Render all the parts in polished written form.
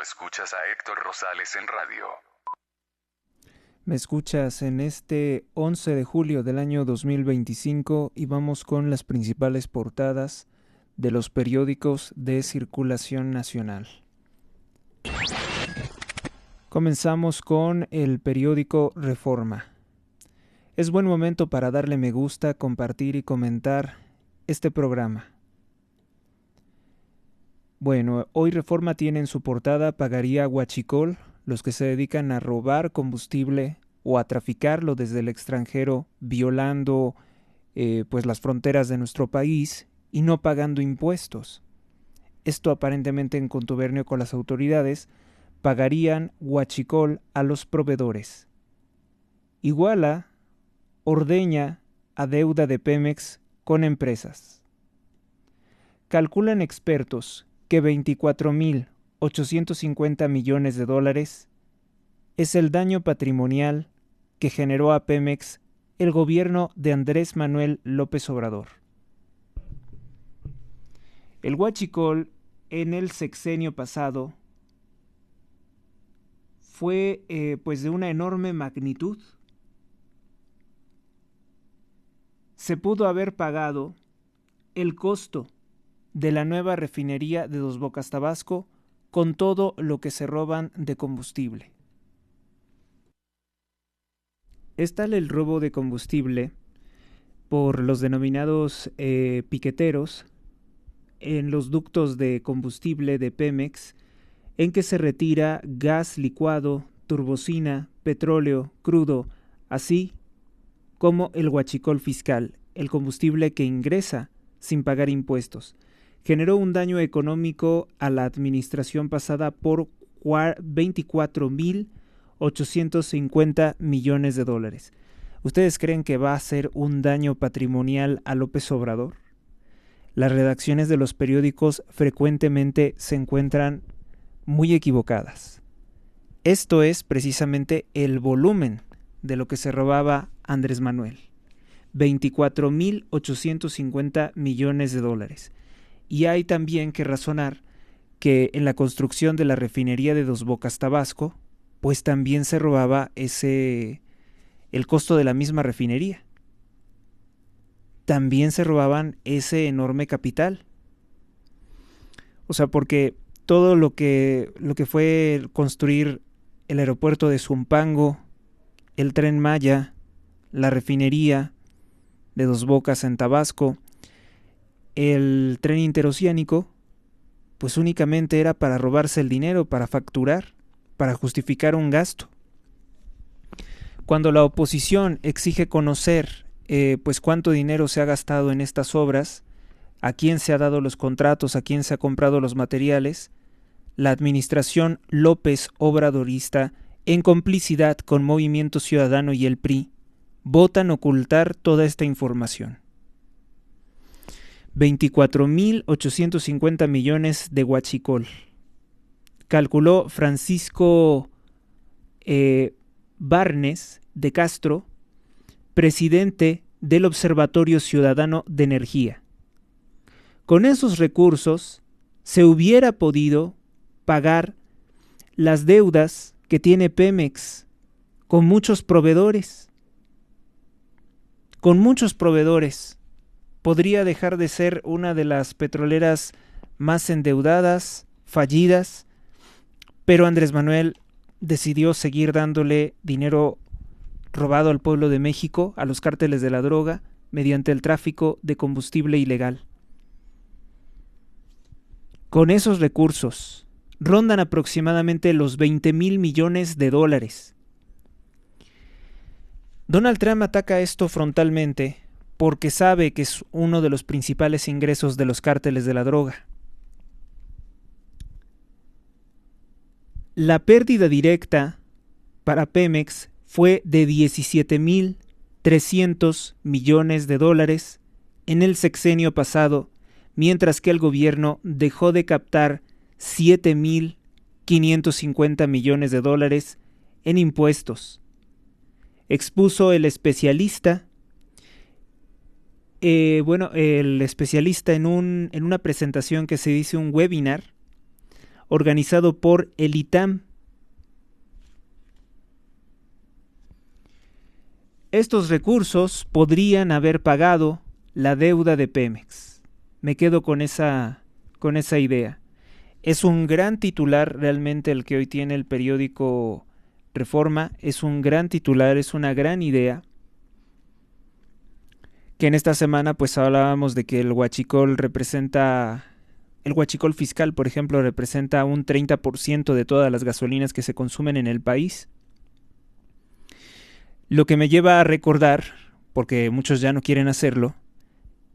escuchas a Héctor Rosales en radio. Me escuchas en este 11 de julio del año 2025 y vamos con las principales portadas de los periódicos de circulación nacional. Comenzamos con el periódico Reforma. Es buen momento para darle me gusta, compartir y comentar este programa. Bueno, hoy Reforma tiene en su portada pagaría huachicol los que se dedican a robar combustible o a traficarlo desde el extranjero, violando pues las fronteras de nuestro país y no pagando impuestos. Esto aparentemente en contubernio con las autoridades, pagarían huachicol a los proveedores. Iguala ordeña a deuda de Pemex con empresas. Calculan expertos que 24.850 millones de dólares es el daño patrimonial que generó a Pemex el gobierno de Andrés Manuel López Obrador. El huachicol en el sexenio pasado fue pues de una enorme magnitud. Se pudo haber pagado el costo de la nueva refinería de Dos Bocas, Tabasco, con todo lo que se roban de combustible. Es tal el robo de combustible por los denominados piqueteros en los ductos de combustible de Pemex, en que se retira gas licuado, turbocina, petróleo, crudo, así como el huachicol fiscal, el combustible que ingresa sin pagar impuestos. Generó un daño económico a la administración pasada por 24.850 millones de dólares. ¿Ustedes creen que va a ser un daño patrimonial a López Obrador? Las redacciones de los periódicos frecuentemente se encuentran muy equivocadas. Esto es precisamente el volumen de lo que se robaba Andrés Manuel. 24.850 millones de dólares. Y hay también que razonar que en la construcción de la refinería de Dos Bocas, Tabasco, pues también se robaba el costo de la misma refinería. También se robaban ese enorme capital. O sea, porque todo lo que fue construir el aeropuerto de Zumpango, el Tren Maya, la refinería de Dos Bocas en Tabasco, el tren interoceánico, pues únicamente era para robarse el dinero, para facturar, para justificar un gasto. Cuando la oposición exige conocer pues cuánto dinero se ha gastado en estas obras, a quién se ha dado los contratos, a quién se ha comprado los materiales, la administración López Obradorista, en complicidad con Movimiento Ciudadano y el PRI, votan ocultar toda esta información. 24.850 millones de huachicol. Calculó Francisco Barnes de Castro, presidente del Observatorio Ciudadano de Energía. Con esos recursos se hubiera podido pagar las deudas que tiene Pemex con muchos proveedores. Con muchos proveedores. Podría dejar de ser una de las petroleras más endeudadas, fallidas, pero Andrés Manuel decidió seguir dándole dinero robado al pueblo de México, a los cárteles de la droga, mediante el tráfico de combustible ilegal. Con esos recursos, rondan aproximadamente los 20,000 millones de dólares. Donald Trump ataca esto frontalmente porque sabe que es uno de los principales ingresos de los cárteles de la droga. La pérdida directa para Pemex fue de 17.300 millones de dólares en el sexenio pasado, mientras que el gobierno dejó de captar 7.550 millones de dólares en impuestos. Expuso el especialista el especialista en una presentación que se dice un webinar, organizado por el ITAM. Estos recursos podrían haber pagado la deuda de Pemex. Me quedo con esa idea. Es un gran titular realmente el que hoy tiene el periódico Reforma. Es un gran titular, es una gran idea. Que en esta semana pues hablábamos de que el huachicol fiscal, por ejemplo, representa un 30% de todas las gasolinas que se consumen en el país. Lo que me lleva a recordar, porque muchos ya no quieren hacerlo,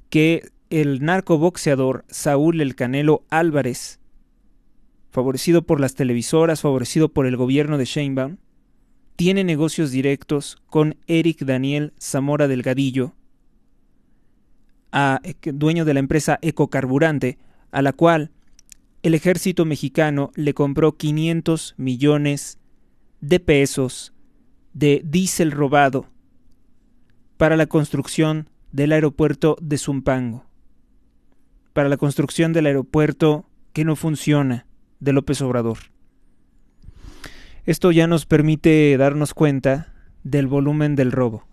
que el narcoboxeador Saúl El Canelo Álvarez, favorecido por las televisoras, favorecido por el gobierno de Sheinbaum, tiene negocios directos con Eric Daniel Zamora Delgadillo, dueño de la empresa Ecocarburante, a la cual el ejército mexicano le compró 500 millones de pesos de diésel robado para la construcción del aeropuerto de Zumpango, para la construcción del aeropuerto que no funciona de López Obrador. Esto ya nos permite darnos cuenta del volumen del robo,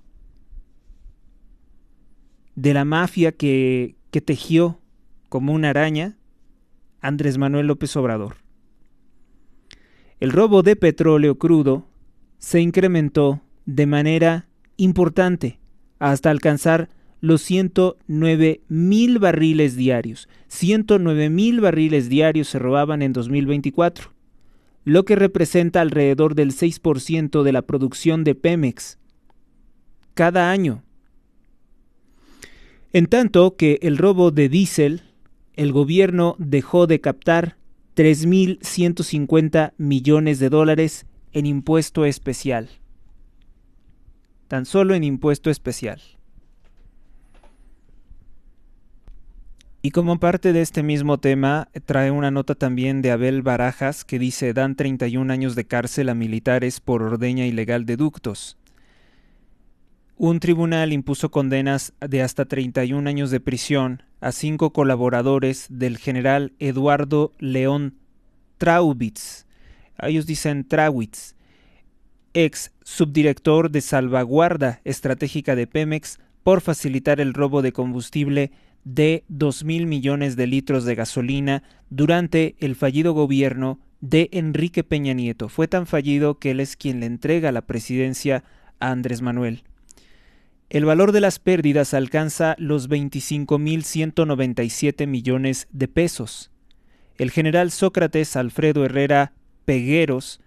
de la mafia que tejió como una araña Andrés Manuel López Obrador. El robo de petróleo crudo se incrementó de manera importante hasta alcanzar los 109,000 barriles diarios. 109,000 barriles diarios se robaban en 2024, lo que representa alrededor del 6% de la producción de Pemex cada año. En tanto que el robo de diésel, el gobierno dejó de captar 3,150 millones de dólares en impuesto especial. Tan solo en impuesto especial. Y como parte de este mismo tema, trae una nota también de Abel Barajas que dice: dan 31 años de cárcel a militares por ordeña ilegal de ductos. Un tribunal impuso condenas de hasta 31 años de prisión a 5 colaboradores del general Eduardo León Traubitz. Ellos dicen Trawitz, ex subdirector de salvaguarda estratégica de Pemex, por facilitar el robo de combustible de 2,000 millones de litros de gasolina durante el fallido gobierno de Enrique Peña Nieto. Fue tan fallido que él es quien le entrega la presidencia a Andrés Manuel. El valor de las pérdidas alcanza los 25,197 millones de pesos. El general Sócrates Alfredo Herrera Pegueros,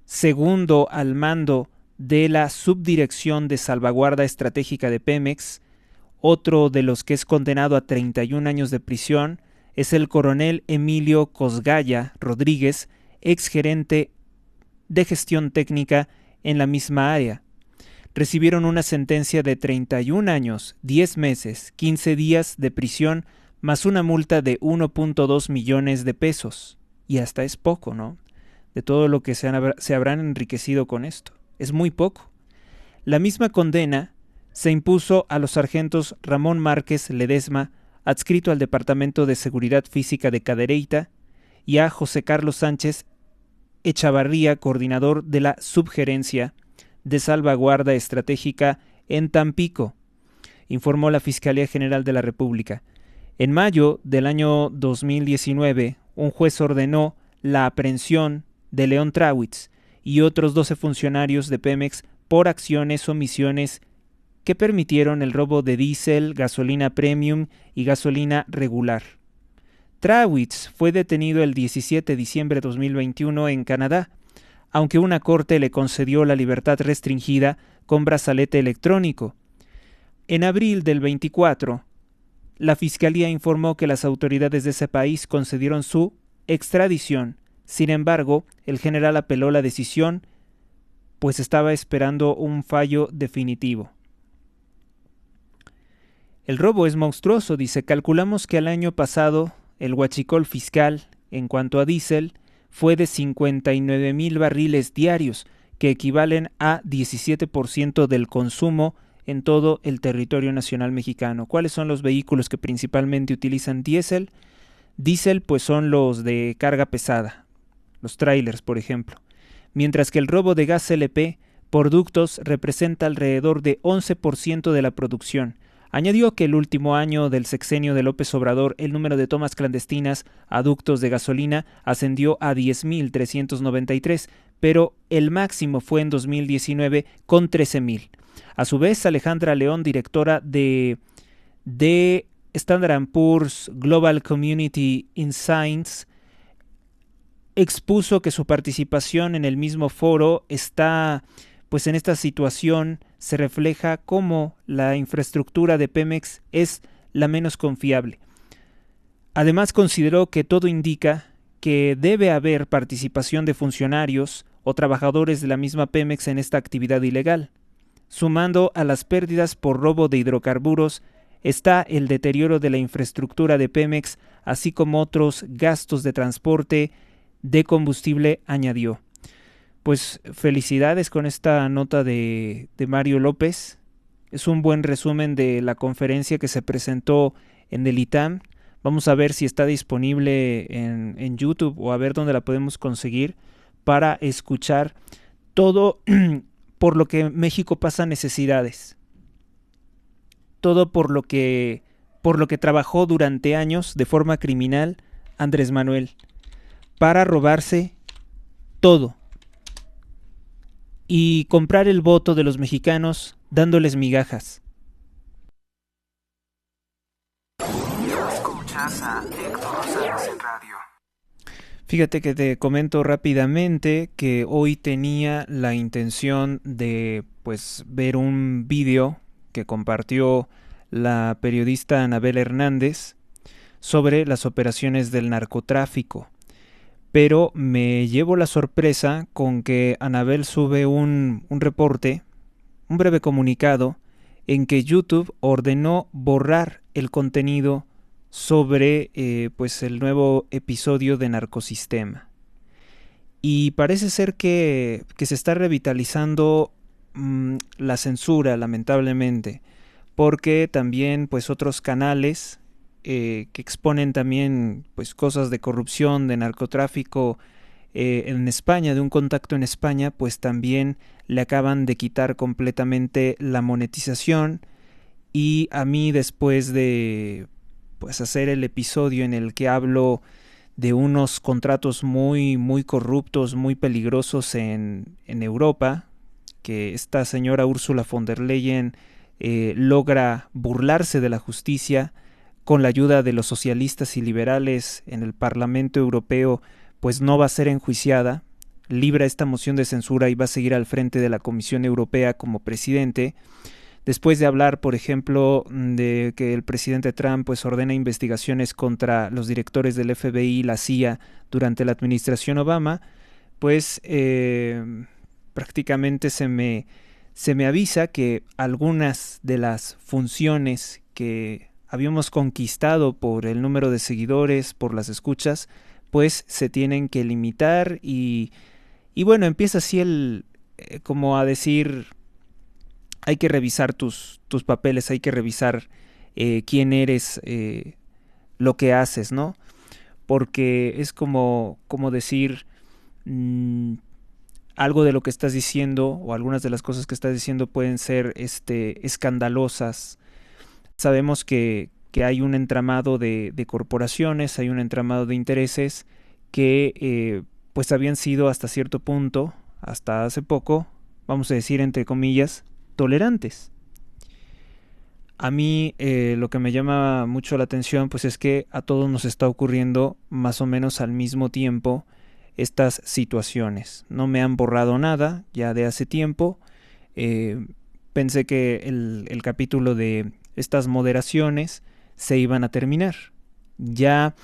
segundo al mando de la Subdirección de Salvaguarda Estratégica de Pemex, otro de los que es condenado a 31 años de prisión, es el coronel Emilio Cosgaya Rodríguez, exgerente de gestión técnica en la misma área. Recibieron una sentencia de 31 años, 10 meses, 15 días de prisión, más una multa de 1.2 millones de pesos. Y hasta es poco, ¿no? De todo lo que se habrán enriquecido con esto. Es muy poco. La misma condena se impuso a los sargentos Ramón Márquez Ledesma, adscrito al Departamento de Seguridad Física de Cadereyta, y a José Carlos Sánchez Echavarría, coordinador de la Subgerencia de Salvaguarda Estratégica en Tampico, informó la Fiscalía General de la República. En mayo del año 2019, un juez ordenó la aprehensión de León Trawitz y otros 12 funcionarios de Pemex por acciones o omisiones que permitieron el robo de diésel, gasolina premium y gasolina regular. Trawitz fue detenido el 17 de diciembre de 2021 en Canadá, aunque una corte le concedió la libertad restringida con brazalete electrónico. En abril del 24, la Fiscalía informó que las autoridades de ese país concedieron su extradición. Sin embargo, el general apeló la decisión, pues estaba esperando un fallo definitivo. El robo es monstruoso, dice. Calculamos que el año pasado el huachicol fiscal, en cuanto a diésel, fue de 59,000 barriles diarios, que equivalen a 17% del consumo en todo el territorio nacional mexicano. ¿Cuáles son los vehículos que principalmente utilizan diésel? Diésel, pues son los de carga pesada, los trailers, por ejemplo, mientras que el robo de gas LP por ductos representa alrededor de 11% de la producción. Añadió que el último año del sexenio de López Obrador, el número de tomas clandestinas a ductos de gasolina ascendió a 10.393, pero el máximo fue en 2019 con 13.000. A su vez, Alejandra León, directora de Standard & Poor's Global Community Insights, expuso que su participación en el mismo foro está, pues en esta situación se refleja cómo la infraestructura de Pemex es la menos confiable. Además, consideró que todo indica que debe haber participación de funcionarios o trabajadores de la misma Pemex en esta actividad ilegal. Sumando a las pérdidas por robo de hidrocarburos, está el deterioro de la infraestructura de Pemex, así como otros gastos de transporte de combustible, añadió. Pues felicidades con esta nota de Mario López. Es un buen resumen de la conferencia que se presentó en el ITAM. Vamos a ver si está disponible en YouTube o a ver dónde la podemos conseguir para escuchar todo por lo que México pasa necesidades. Todo por lo que trabajó durante años de forma criminal Andrés Manuel para robarse todo y comprar el voto de los mexicanos dándoles migajas. Escuchas a Héctor Rosales en radio. Fíjate que te comento rápidamente que hoy tenía la intención de ver un vídeo que compartió la periodista Anabel Hernández sobre las operaciones del narcotráfico. Pero me llevo la sorpresa con que Anabel sube un reporte, un breve comunicado, en que YouTube ordenó borrar el contenido sobre el nuevo episodio de Narcosistema. Y parece ser que se está revitalizando la censura, lamentablemente, porque también otros canales que exponen también cosas de corrupción, de narcotráfico en España, de un contacto en España, pues también le acaban de quitar completamente la monetización. Y a mí, después de hacer el episodio en el que hablo de unos contratos muy, muy corruptos, muy peligrosos en Europa, que esta señora Ursula von der Leyen logra burlarse de la justicia con la ayuda de los socialistas y liberales en el Parlamento Europeo, pues no va a ser enjuiciada, libra esta moción de censura y va a seguir al frente de la Comisión Europea como presidente. Después de hablar, por ejemplo, de que el presidente Trump ordena investigaciones contra los directores del FBI y la CIA durante la administración Obama, prácticamente se me avisa que algunas de las funciones que habíamos conquistado por el número de seguidores, por las escuchas, se tienen que limitar y bueno, empieza así como a decir, hay que revisar tus papeles, hay que revisar quién eres, lo que haces, ¿no? Porque es como decir algo de lo que estás diciendo o algunas de las cosas que estás diciendo pueden ser escandalosas. Sabemos que hay un entramado de corporaciones, hay un entramado de intereses que habían sido hasta cierto punto, hasta hace poco, vamos a decir entre comillas, tolerantes. A mí lo que me llama mucho la atención es que a todos nos está ocurriendo más o menos al mismo tiempo estas situaciones. No me han borrado nada ya de hace tiempo. Pensé que el capítulo de estas moderaciones se iban a terminar. Ya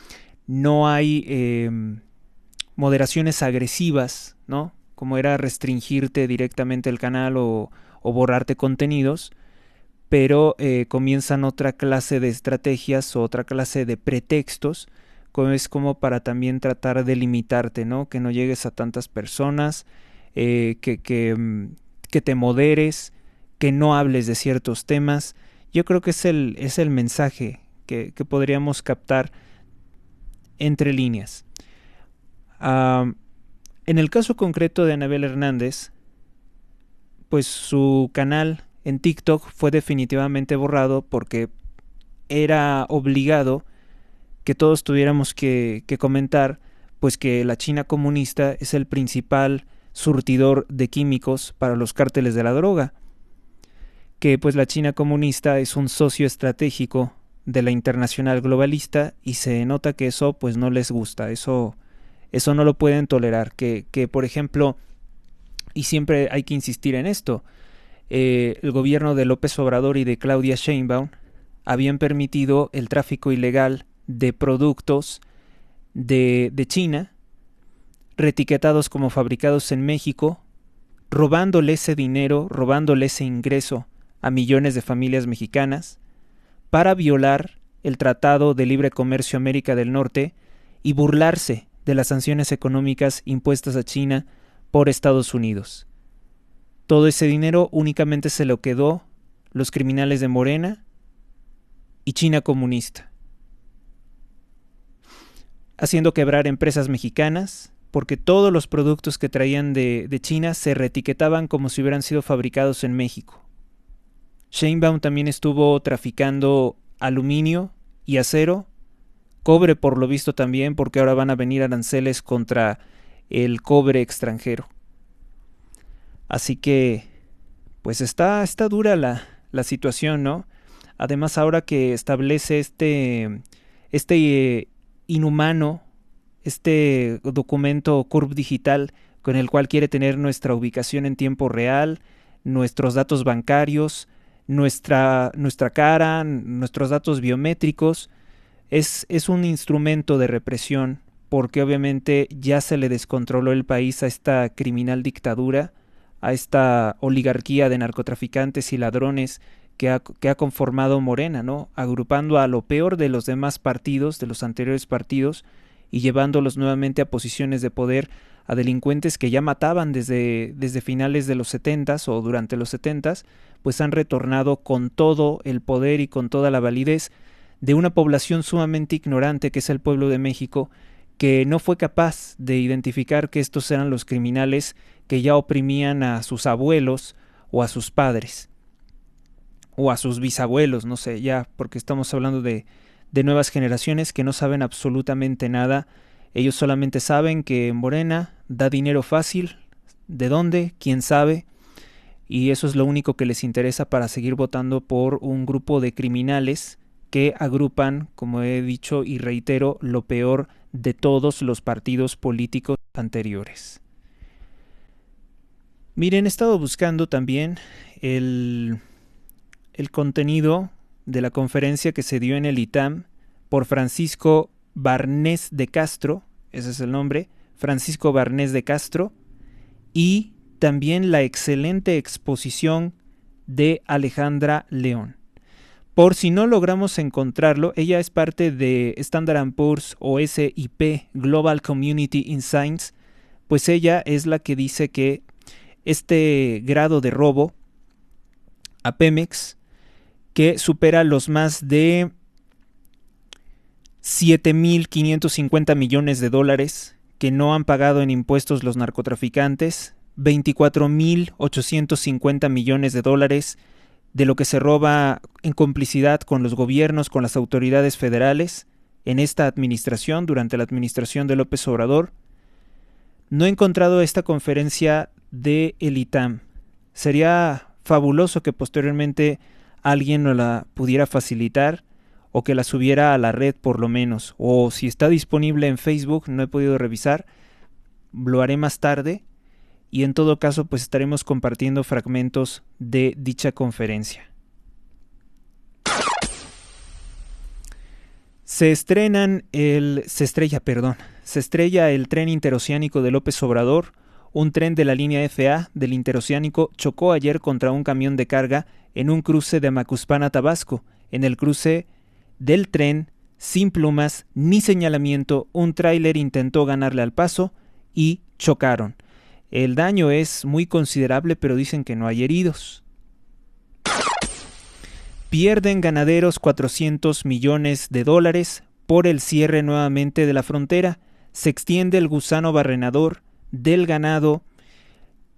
no hay moderaciones agresivas, ¿no? Como era restringirte directamente el canal o borrarte contenidos, pero comienzan otra clase de estrategias o otra clase de pretextos, es como para también tratar de limitarte, ¿no? Que no llegues a tantas personas, que te moderes, que no hables de ciertos temas. Yo creo que es el mensaje que podríamos captar entre líneas. En el caso concreto de Anabel Hernández, pues su canal en TikTok fue definitivamente borrado porque era obligado que todos tuviéramos que comentar pues que la China comunista es el principal surtidor de químicos para los cárteles de la droga, que pues la China comunista es un socio estratégico de la internacional globalista y se nota que eso pues no les gusta, eso no lo pueden tolerar, que por ejemplo, y siempre hay que insistir en esto, el gobierno de López Obrador y de Claudia Sheinbaum habían permitido el tráfico ilegal de productos de China, reetiquetados como fabricados en México, robándole ese dinero, robándole ese ingreso a millones de familias mexicanas, para violar el Tratado de Libre Comercio América del Norte y burlarse de las sanciones económicas impuestas a China por Estados Unidos. Todo ese dinero únicamente se lo quedó los criminales de Morena y China comunista, haciendo quebrar empresas mexicanas, porque todos los productos que traían de China se reetiquetaban como si hubieran sido fabricados en México. Sheinbaum también estuvo traficando aluminio y acero, cobre por lo visto también, porque ahora van a venir aranceles contra el cobre extranjero. Así que, pues está dura la situación, ¿no? Además, ahora que establece este inhumano, este documento CURP digital con el cual quiere tener nuestra ubicación en tiempo real, nuestros datos bancarios, nuestra cara, nuestros datos biométricos, es un instrumento de represión, porque obviamente ya se le descontroló el país a esta criminal dictadura, a esta oligarquía de narcotraficantes y ladrones que ha conformado Morena, ¿no? Agrupando a lo peor de los demás partidos, de los anteriores partidos, y llevándolos nuevamente a posiciones de poder a delincuentes que ya mataban desde finales de los 70s o durante los 70s, pues han retornado con todo el poder y con toda la validez de una población sumamente ignorante que es el pueblo de México, que no fue capaz de identificar que estos eran los criminales que ya oprimían a sus abuelos o a sus padres o a sus bisabuelos, no sé, ya porque estamos hablando de nuevas generaciones que no saben absolutamente nada. Ellos solamente saben que Morena da dinero fácil, ¿de dónde? ¿Quién sabe? Y eso es lo único que les interesa para seguir votando por un grupo de criminales que agrupan, como he dicho y reitero, lo peor de todos los partidos políticos anteriores. Miren, he estado buscando también el contenido de la conferencia que se dio en el ITAM por Francisco Barnés de Castro, ese es el nombre, Francisco Barnés de Castro, y también la excelente exposición de Alejandra León. Por si no logramos encontrarlo, ella es parte de Standard & Poor's o SIP Global Community Insights, pues ella es la que dice que este grado de robo a Pemex, que supera los más de 7.550 millones de dólares que no han pagado en impuestos los narcotraficantes, 24.850 millones de dólares de lo que se roba en complicidad con los gobiernos, con las autoridades federales, en esta administración, durante la administración de López Obrador. No he encontrado esta conferencia de el ITAM. Sería fabuloso que posteriormente alguien nos la pudiera facilitar o que la subiera a la red por lo menos. O si está disponible en Facebook, no he podido revisar, lo haré más tarde. Y en todo caso, pues estaremos compartiendo fragmentos de dicha conferencia. Se estrella el tren interoceánico de López Obrador. Un tren de la línea FA del interoceánico chocó ayer contra un camión de carga en un cruce de Macuspana, Tabasco. En el cruce del tren, sin plumas ni señalamiento, un tráiler intentó ganarle al paso y chocaron. El daño es muy considerable, pero dicen que no hay heridos. Pierden ganaderos 400 millones de dólares por el cierre nuevamente de la frontera. Se extiende el gusano barrenador del ganado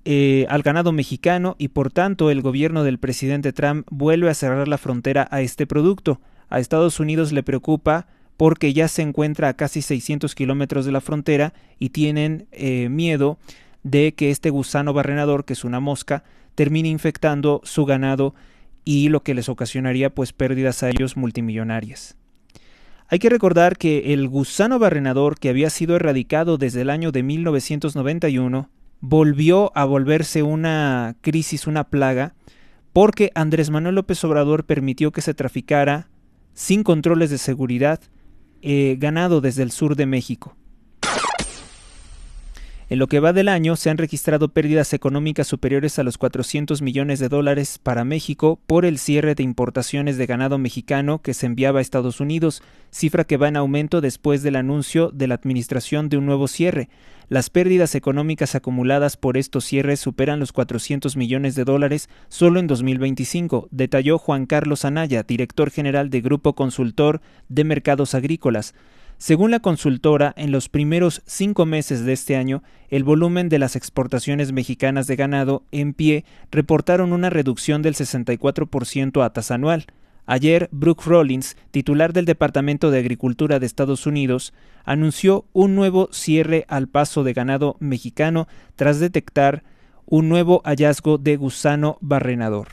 al ganado mexicano, y por tanto el gobierno del presidente Trump vuelve a cerrar la frontera a este producto. A Estados Unidos le preocupa porque ya se encuentra a casi 600 kilómetros de la frontera y tienen miedo de que este gusano barrenador, que es una mosca, termine infectando su ganado y lo que les ocasionaría pues pérdidas a ellos multimillonarias. Hay que recordar que el gusano barrenador, que había sido erradicado desde el año de 1991, volvió a volverse una crisis, una plaga, porque Andrés Manuel López Obrador permitió que se traficara sin controles de seguridad ganado desde el sur de México. En lo que va del año se han registrado pérdidas económicas superiores a los 400 millones de dólares para México por el cierre de importaciones de ganado mexicano que se enviaba a Estados Unidos, cifra que va en aumento después del anuncio de la administración de un nuevo cierre. Las pérdidas económicas acumuladas por estos cierres superan los 400 millones de dólares solo en 2025, detalló Juan Carlos Anaya, director general de Grupo Consultor de Mercados Agrícolas. Según la consultora, en los primeros 5 meses de este año, el volumen de las exportaciones mexicanas de ganado en pie reportaron una reducción del 64% a tasa anual. Ayer, Brooke Rollins, titular del Departamento de Agricultura de Estados Unidos, anunció un nuevo cierre al paso de ganado mexicano tras detectar un nuevo hallazgo de gusano barrenador.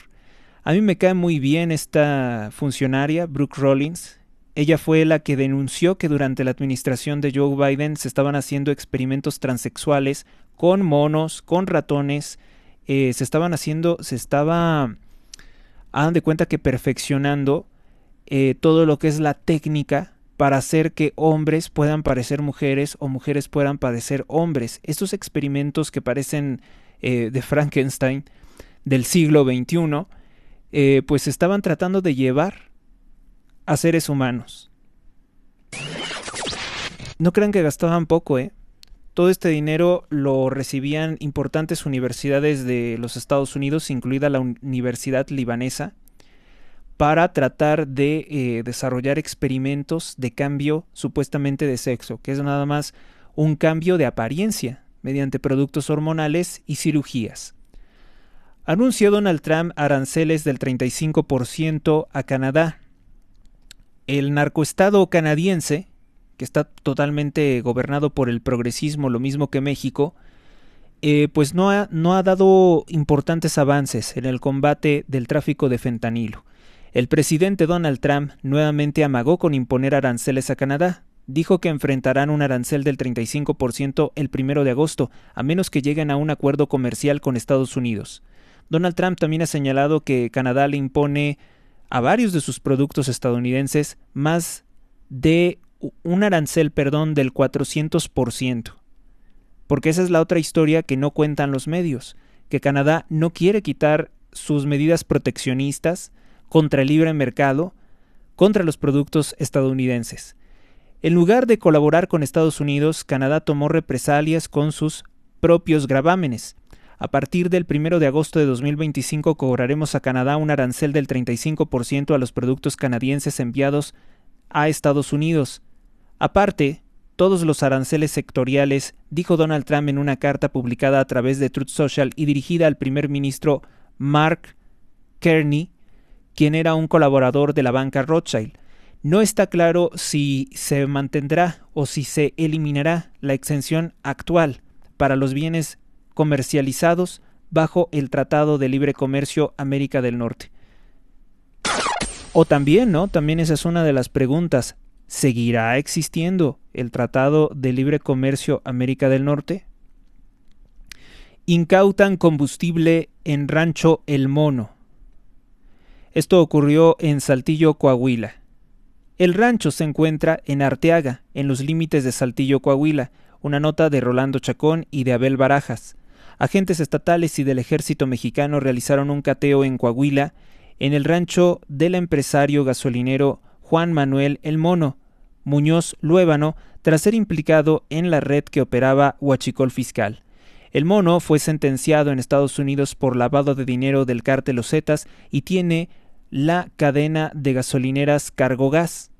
A mí me cae muy bien esta funcionaria, Brooke Rollins. Ella fue la que denunció que durante la administración de Joe Biden se estaban haciendo experimentos transexuales con monos, con ratones, hagan de cuenta que perfeccionando todo lo que es la técnica para hacer que hombres puedan parecer mujeres o mujeres puedan parecer hombres. Estos experimentos que parecen de Frankenstein del siglo XXI, pues se estaban tratando de llevar a seres humanos. No crean que gastaban poco, Todo este dinero lo recibían importantes universidades de los Estados Unidos, incluida la Universidad Libanesa, para tratar de desarrollar experimentos de cambio supuestamente de sexo, que es nada más un cambio de apariencia mediante productos hormonales y cirugías. Anunció Donald Trump aranceles del 35% a Canadá. El narcoestado canadiense, que está totalmente gobernado por el progresismo, lo mismo que México, pues no ha dado importantes avances en el combate del tráfico de fentanilo. El presidente Donald Trump nuevamente amagó con imponer aranceles a Canadá. Dijo que enfrentarán un arancel del 35% el 1 de agosto, a menos que lleguen a un acuerdo comercial con Estados Unidos. Donald Trump también ha señalado que Canadá le impone a varios de sus productos estadounidenses más de un arancel, del 400%. Porque esa es la otra historia que no cuentan los medios, que Canadá no quiere quitar sus medidas proteccionistas contra el libre mercado, contra los productos estadounidenses. En lugar de colaborar con Estados Unidos, Canadá tomó represalias con sus propios gravámenes. A partir del 1 de agosto de 2025 cobraremos a Canadá un arancel del 35% a los productos canadienses enviados a Estados Unidos. Aparte, todos los aranceles sectoriales, dijo Donald Trump en una carta publicada a través de Truth Social y dirigida al primer ministro Mark Carney, quien era un colaborador de la banca Rothschild. No está claro si se mantendrá o si se eliminará la exención actual para los bienes comercializados bajo el Tratado de Libre Comercio América del Norte. O también, ¿no? También esa es una de las preguntas. ¿Seguirá existiendo el Tratado de Libre Comercio América del Norte? Incautan combustible en Rancho El Mono. Esto ocurrió en Saltillo, Coahuila. El rancho se encuentra en Arteaga, en los límites de Saltillo, Coahuila. Una nota de Rolando Chacón y de Abel Barajas. Agentes estatales y del ejército mexicano realizaron un cateo en Coahuila, en el rancho del empresario gasolinero Juan Manuel El Mono Muñoz Luébano, tras ser implicado en la red que operaba Huachicol Fiscal. El Mono fue sentenciado en Estados Unidos por lavado de dinero del cártel Los Zetas y tiene la cadena de gasolineras Cargogas.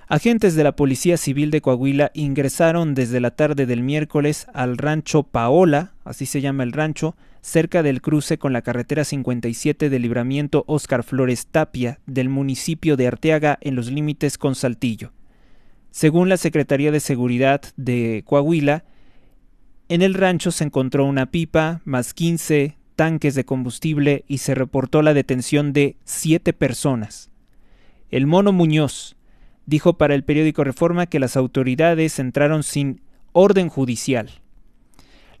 Agentes de la Policía Civil de Coahuila ingresaron desde la tarde del miércoles al rancho Paola, así se llama el rancho, cerca del cruce con la carretera 57 de Libramiento Óscar Flores Tapia del municipio de Arteaga en los límites con Saltillo. Según la Secretaría de Seguridad de Coahuila, en el rancho se encontró una pipa, más 15 tanques de combustible y se reportó la detención de 7 personas. El Mono Muñoz dijo para el periódico Reforma que las autoridades entraron sin orden judicial,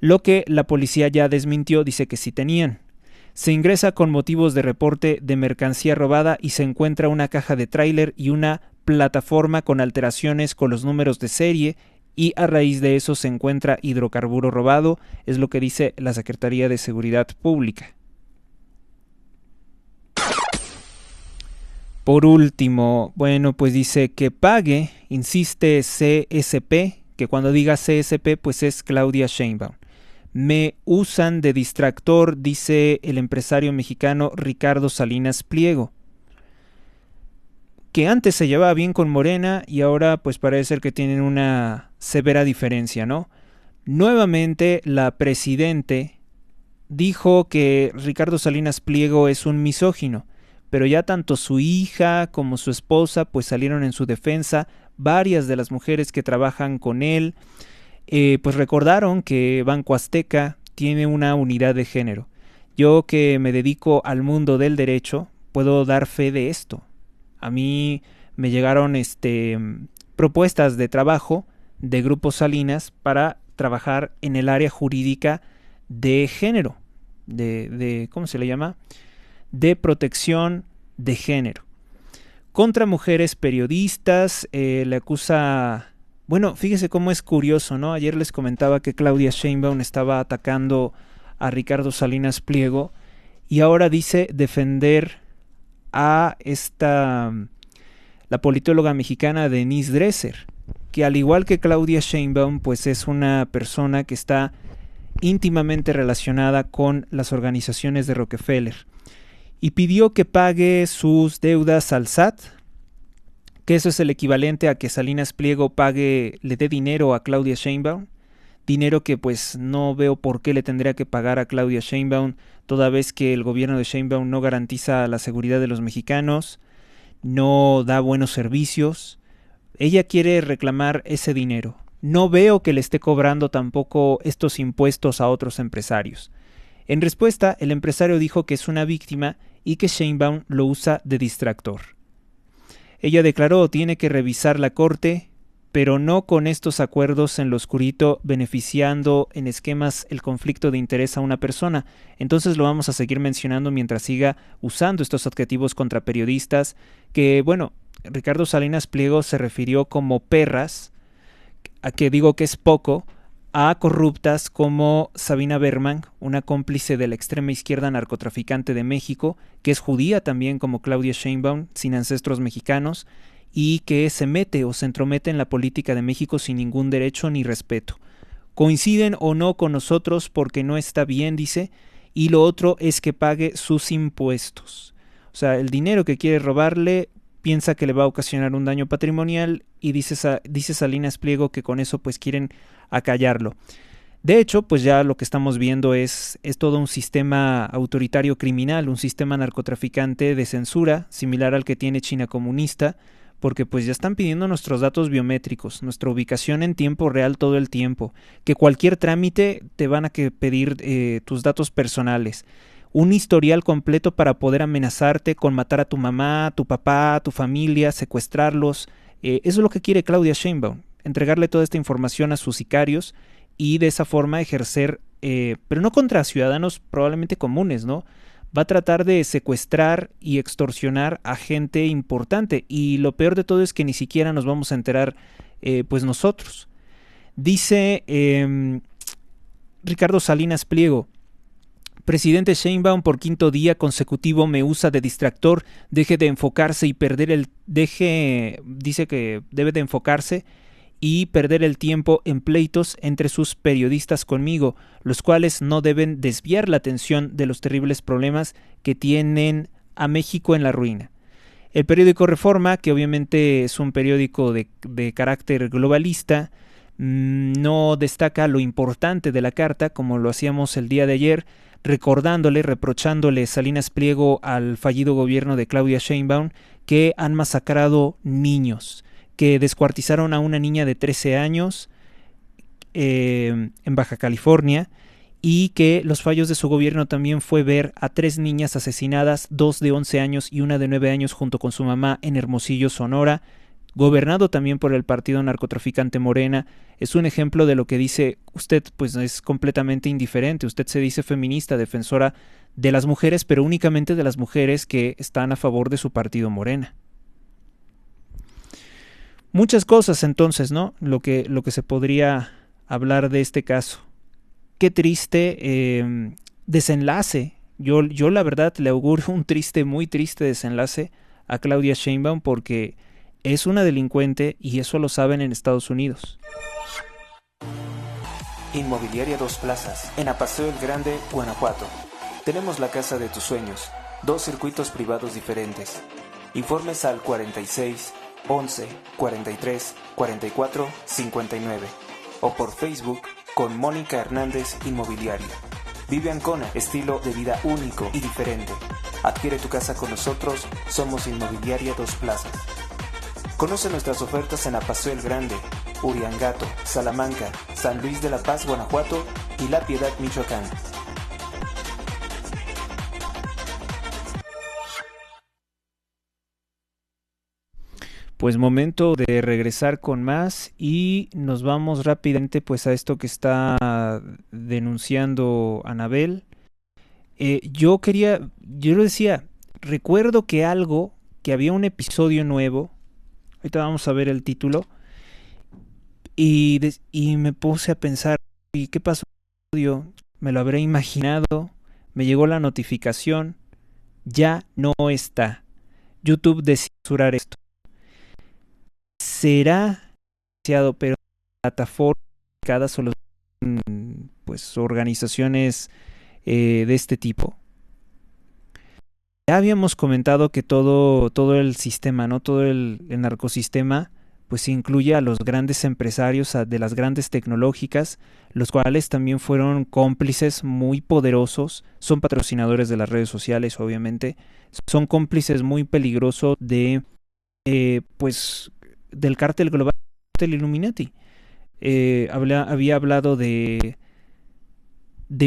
lo que la policía ya desmintió, dice que sí tenían. Se ingresa con motivos de reporte de mercancía robada y se encuentra una caja de tráiler y una plataforma con alteraciones con los números de serie y a raíz de eso se encuentra hidrocarburo robado, es lo que dice la Secretaría de Seguridad Pública. Por último, bueno, pues dice que pague, insiste CSP, que cuando diga CSP pues es Claudia Sheinbaum. Me usan de distractor, dice el empresario mexicano Ricardo Salinas Pliego, que antes se llevaba bien con Morena y ahora pues parece ser que tienen una severa diferencia, ¿no? Nuevamente la presidente dijo que Ricardo Salinas Pliego es un misógino, pero ya tanto su hija como su esposa pues salieron en su defensa. Varias de las mujeres que trabajan con él pues recordaron que Banco Azteca tiene una unidad de género. Yo que me dedico al mundo del derecho puedo dar fe de esto. A mí me llegaron propuestas de trabajo de Grupo Salinas para trabajar en el área jurídica de género, de ¿cómo se le llama? De protección de género. Contra mujeres periodistas, le acusa... Bueno, fíjese cómo es curioso, ¿no? Ayer les comentaba que Claudia Sheinbaum estaba atacando a Ricardo Salinas Pliego y ahora dice defender a la politóloga mexicana Denise Dresser, que al igual que Claudia Sheinbaum, pues es una persona que está íntimamente relacionada con las organizaciones de Rockefeller, y pidió que pague sus deudas al SAT, que eso es el equivalente a que Salinas Pliego le dé dinero a Claudia Sheinbaum, dinero que pues no veo por qué le tendría que pagar a Claudia Sheinbaum, toda vez que el gobierno de Sheinbaum no garantiza la seguridad de los mexicanos, no da buenos servicios. Ella quiere reclamar ese dinero. No veo que le esté cobrando tampoco estos impuestos a otros empresarios. En respuesta, el empresario dijo que es una víctima y que Sheinbaum lo usa de distractor. Ella declaró: tiene que revisar la corte, pero no con estos acuerdos en lo oscurito, beneficiando en esquemas el conflicto de interés a una persona. Entonces lo vamos a seguir mencionando mientras siga usando estos adjetivos contra periodistas que, bueno, Ricardo Salinas Pliego se refirió como perras, a que digo que es poco, a corruptas como Sabina Berman, una cómplice de la extrema izquierda narcotraficante de México, que es judía también como Claudia Sheinbaum, sin ancestros mexicanos, y que se mete o se entromete en la política de México sin ningún derecho ni respeto. Coinciden o no con nosotros porque no está bien, dice, y lo otro es que pague sus impuestos. O sea, el dinero que quiere robarle piensa que le va a ocasionar un daño patrimonial y dice Salinas Pliego que con eso pues quieren acallarlo. De hecho, pues ya lo que estamos viendo es todo un sistema autoritario criminal, un sistema narcotraficante de censura, similar al que tiene China comunista, porque pues ya están pidiendo nuestros datos biométricos, nuestra ubicación en tiempo real todo el tiempo, que cualquier trámite te van a pedir tus datos personales, un historial completo para poder amenazarte con matar a tu mamá, a tu papá, a tu familia, secuestrarlos. Eso es lo que quiere Claudia Sheinbaum, entregarle toda esta información a sus sicarios y de esa forma ejercer, pero no contra ciudadanos probablemente comunes, ¿no? Va a tratar de secuestrar y extorsionar a gente importante, y lo peor de todo es que ni siquiera nos vamos a enterar pues nosotros. Dice Ricardo Salinas Pliego: presidente Sheinbaum por quinto día consecutivo me usa de distractor, deje de enfocarse y dice que debe de enfocarse y perder el tiempo en pleitos entre sus periodistas conmigo, los cuales no deben desviar la atención de los terribles problemas que tienen a México en la ruina. El periódico Reforma, que obviamente es un periódico de carácter globalista, no destaca lo importante de la carta, como lo hacíamos el día de ayer, reprochándole Salinas Pliego al fallido gobierno de Claudia Sheinbaum, que han masacrado niños, que descuartizaron a una niña de 13 años en Baja California, y que los fallos de su gobierno también fue ver a 3 niñas asesinadas, 2 de 11 años y una de 9 años junto con su mamá en Hermosillo, Sonora, gobernado también por el partido narcotraficante Morena. Es un ejemplo de lo que dice usted, pues es completamente indiferente. Usted se dice feminista, defensora de las mujeres, pero únicamente de las mujeres que están a favor de su partido Morena. Muchas cosas entonces, ¿no? Lo que se podría hablar de este caso. Qué triste desenlace. Yo la verdad le auguro un muy triste desenlace a Claudia Sheinbaum, porque es una delincuente y eso lo saben en Estados Unidos. Inmobiliaria Dos Plazas, en Apaseo el Grande, Guanajuato. Tenemos la casa de tus sueños, 2 circuitos privados diferentes. Informes al 46 11 43 44 59 o por Facebook con Mónica Hernández Inmobiliaria. Vive Ancona, estilo de vida único y diferente. Adquiere tu casa con nosotros, somos Inmobiliaria Dos Plazas. Conoce nuestras ofertas en Apaseo el Grande, Uriangato, Salamanca, San Luis de la Paz, Guanajuato y La Piedad, Michoacán. Pues momento de regresar con más y nos vamos rápidamente pues a esto que está denunciando Anabel. Yo lo decía, recuerdo que había un episodio nuevo, ahorita vamos a ver el título, y me puse a pensar, ¿y qué pasó? Me lo habré imaginado, me llegó la notificación, ya no está. YouTube decidió censurar esto. Será deseado, pero plataformas dedicadas o pues organizaciones de este tipo. Ya habíamos comentado que todo el sistema, ¿no? Todo el narcosistema, pues incluye a los grandes empresarios de las grandes tecnológicas, los cuales también fueron cómplices muy poderosos, son patrocinadores de las redes sociales, obviamente, son cómplices muy peligrosos de pues del cártel global, del Illuminati. Había hablado de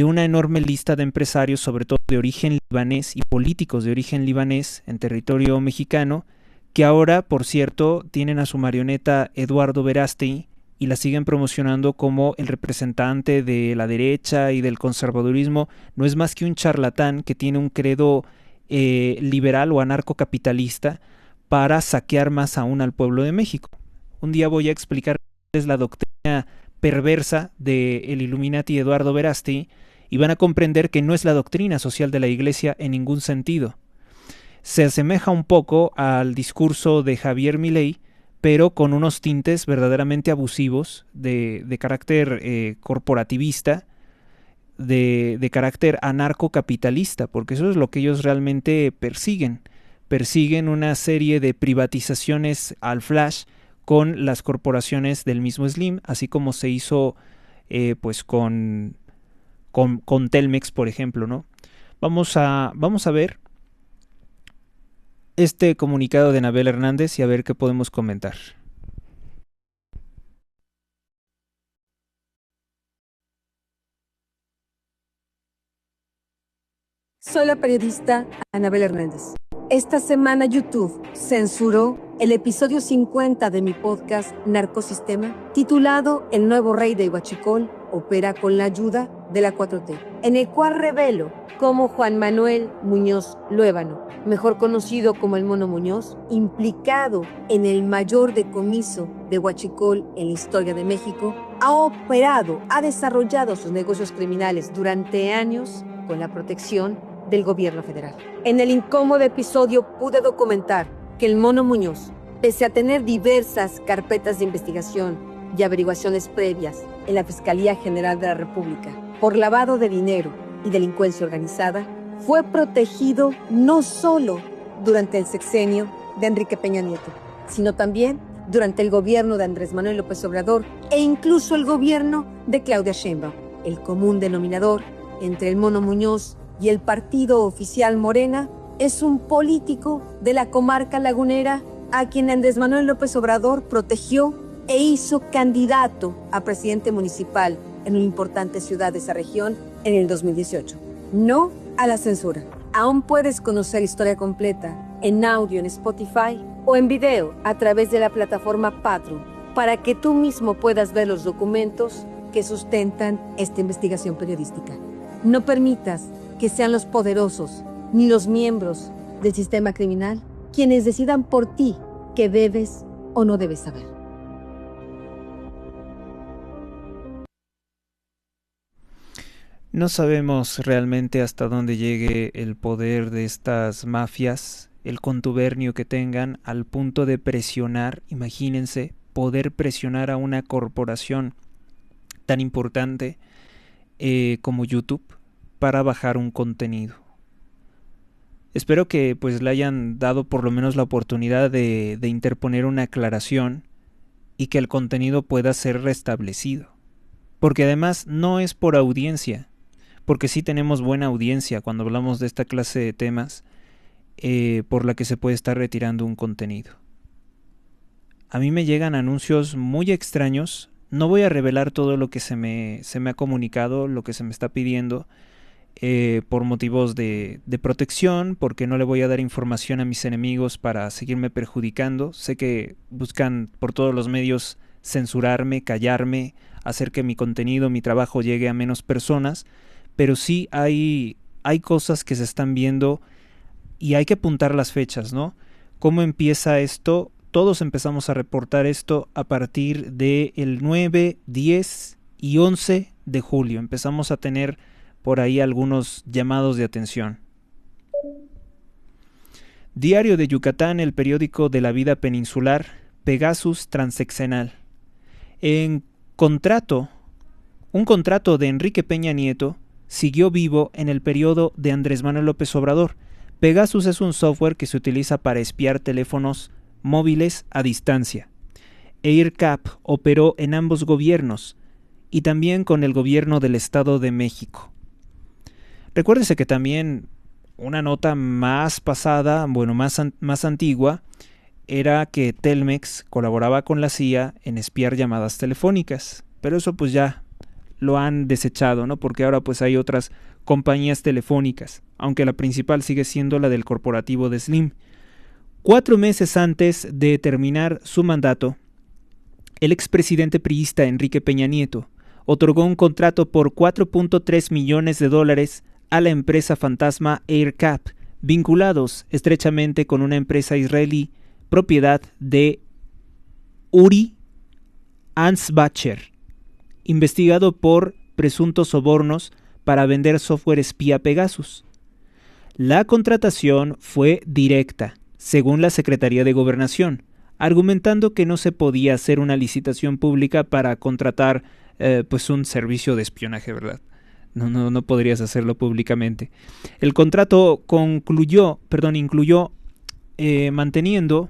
una enorme lista de empresarios, sobre todo de origen libanés y políticos de origen libanés en territorio mexicano, que ahora, por cierto, tienen a su marioneta Eduardo Verástegui y la siguen promocionando como el representante de la derecha y del conservadurismo. No es más que un charlatán que tiene un credo liberal o anarcocapitalista para saquear más aún al pueblo de México. Un día voy a explicarles la doctrina perversa del Illuminati Eduardo Verástegui y van a comprender que no es la doctrina social de la Iglesia en ningún sentido. Se asemeja un poco al discurso de Javier Milei, pero con unos tintes verdaderamente abusivos de carácter corporativista, de carácter anarcocapitalista, porque eso es lo que ellos realmente persiguen. Persiguen una serie de privatizaciones al flash con las corporaciones del mismo Slim, así como se hizo pues con Telmex, por ejemplo, ¿no? Vamos a ver este comunicado de Anabel Hernández y a ver qué podemos comentar. Soy la periodista Anabel Hernández. Esta semana YouTube censuró el episodio 50 de mi podcast Narcosistema, titulado El nuevo rey de Huachicol opera con la ayuda de la 4T, en el cual revelo cómo Juan Manuel Muñoz Luébano, mejor conocido como el Mono Muñoz, implicado en el mayor decomiso de Huachicol en la historia de México, ha desarrollado sus negocios criminales durante años con la protección del gobierno federal. En el incómodo episodio pude documentar que el Mono Muñoz, pese a tener diversas carpetas de investigación y averiguaciones previas en la Fiscalía General de la República por lavado de dinero y delincuencia organizada, fue protegido no solo durante el sexenio de Enrique Peña Nieto, sino también durante el gobierno de Andrés Manuel López Obrador e incluso el gobierno de Claudia Sheinbaum. El común denominador entre el Mono Muñoz y el partido oficial Morena es un político de la comarca lagunera a quien Andrés Manuel López Obrador protegió e hizo candidato a presidente municipal en una importante ciudad de esa región en el 2018. No a la censura. Aún puedes conocer la historia completa en audio en Spotify o en video a través de la plataforma Patreon para que tú mismo puedas ver los documentos que sustentan esta investigación periodística. No permitas que sean los poderosos ni los miembros del sistema criminal quienes decidan por ti qué debes o no debes saber. No sabemos realmente hasta dónde llegue el poder de estas mafias, el contubernio que tengan al punto de presionar, imagínense, poder presionar a una corporación tan importante como YouTube para bajar un contenido. Espero que pues le hayan dado por lo menos la oportunidad de interponer una aclaración y que el contenido pueda ser restablecido. Porque además no es por audiencia, porque sí tenemos buena audiencia cuando hablamos de esta clase de temas por la que se puede estar retirando un contenido. A mí me llegan anuncios muy extraños. No voy a revelar todo lo que se me ha comunicado, lo que se me está pidiendo, por motivos de protección, porque no le voy a dar información a mis enemigos para seguirme perjudicando. Sé que buscan por todos los medios censurarme, callarme, hacer que mi contenido, mi trabajo llegue a menos personas, pero sí hay cosas que se están viendo y hay que apuntar las fechas, ¿no? ¿Cómo empieza esto? Todos empezamos a reportar esto a partir del 9, 10 y 11 de julio. Empezamos a tener por ahí algunos llamados de atención. Diario de Yucatán, el periódico de la vida peninsular, Pegasus Transeccional. Un contrato de Enrique Peña Nieto siguió vivo en el periodo de Andrés Manuel López Obrador. Pegasus es un software que se utiliza para espiar teléfonos móviles a distancia. AirCap operó en ambos gobiernos y también con el gobierno del Estado de México. Recuérdese que también una nota más pasada, más antigua, era que Telmex colaboraba con la CIA en espiar llamadas telefónicas, pero eso pues ya lo han desechado, ¿no? Porque ahora pues hay otras compañías telefónicas, aunque la principal sigue siendo la del corporativo de Slim. 4 meses antes de terminar su mandato, el expresidente priista Enrique Peña Nieto otorgó un contrato por $4.3 millones a la empresa fantasma AirCap, vinculados estrechamente con una empresa israelí propiedad de Uri Ansbacher, investigado por presuntos sobornos para vender software espía Pegasus. La contratación fue directa, según la Secretaría de Gobernación, argumentando que no se podía hacer una licitación pública para contratar pues un servicio de espionaje, ¿verdad? No podrías hacerlo públicamente. El contrato incluyó manteniendo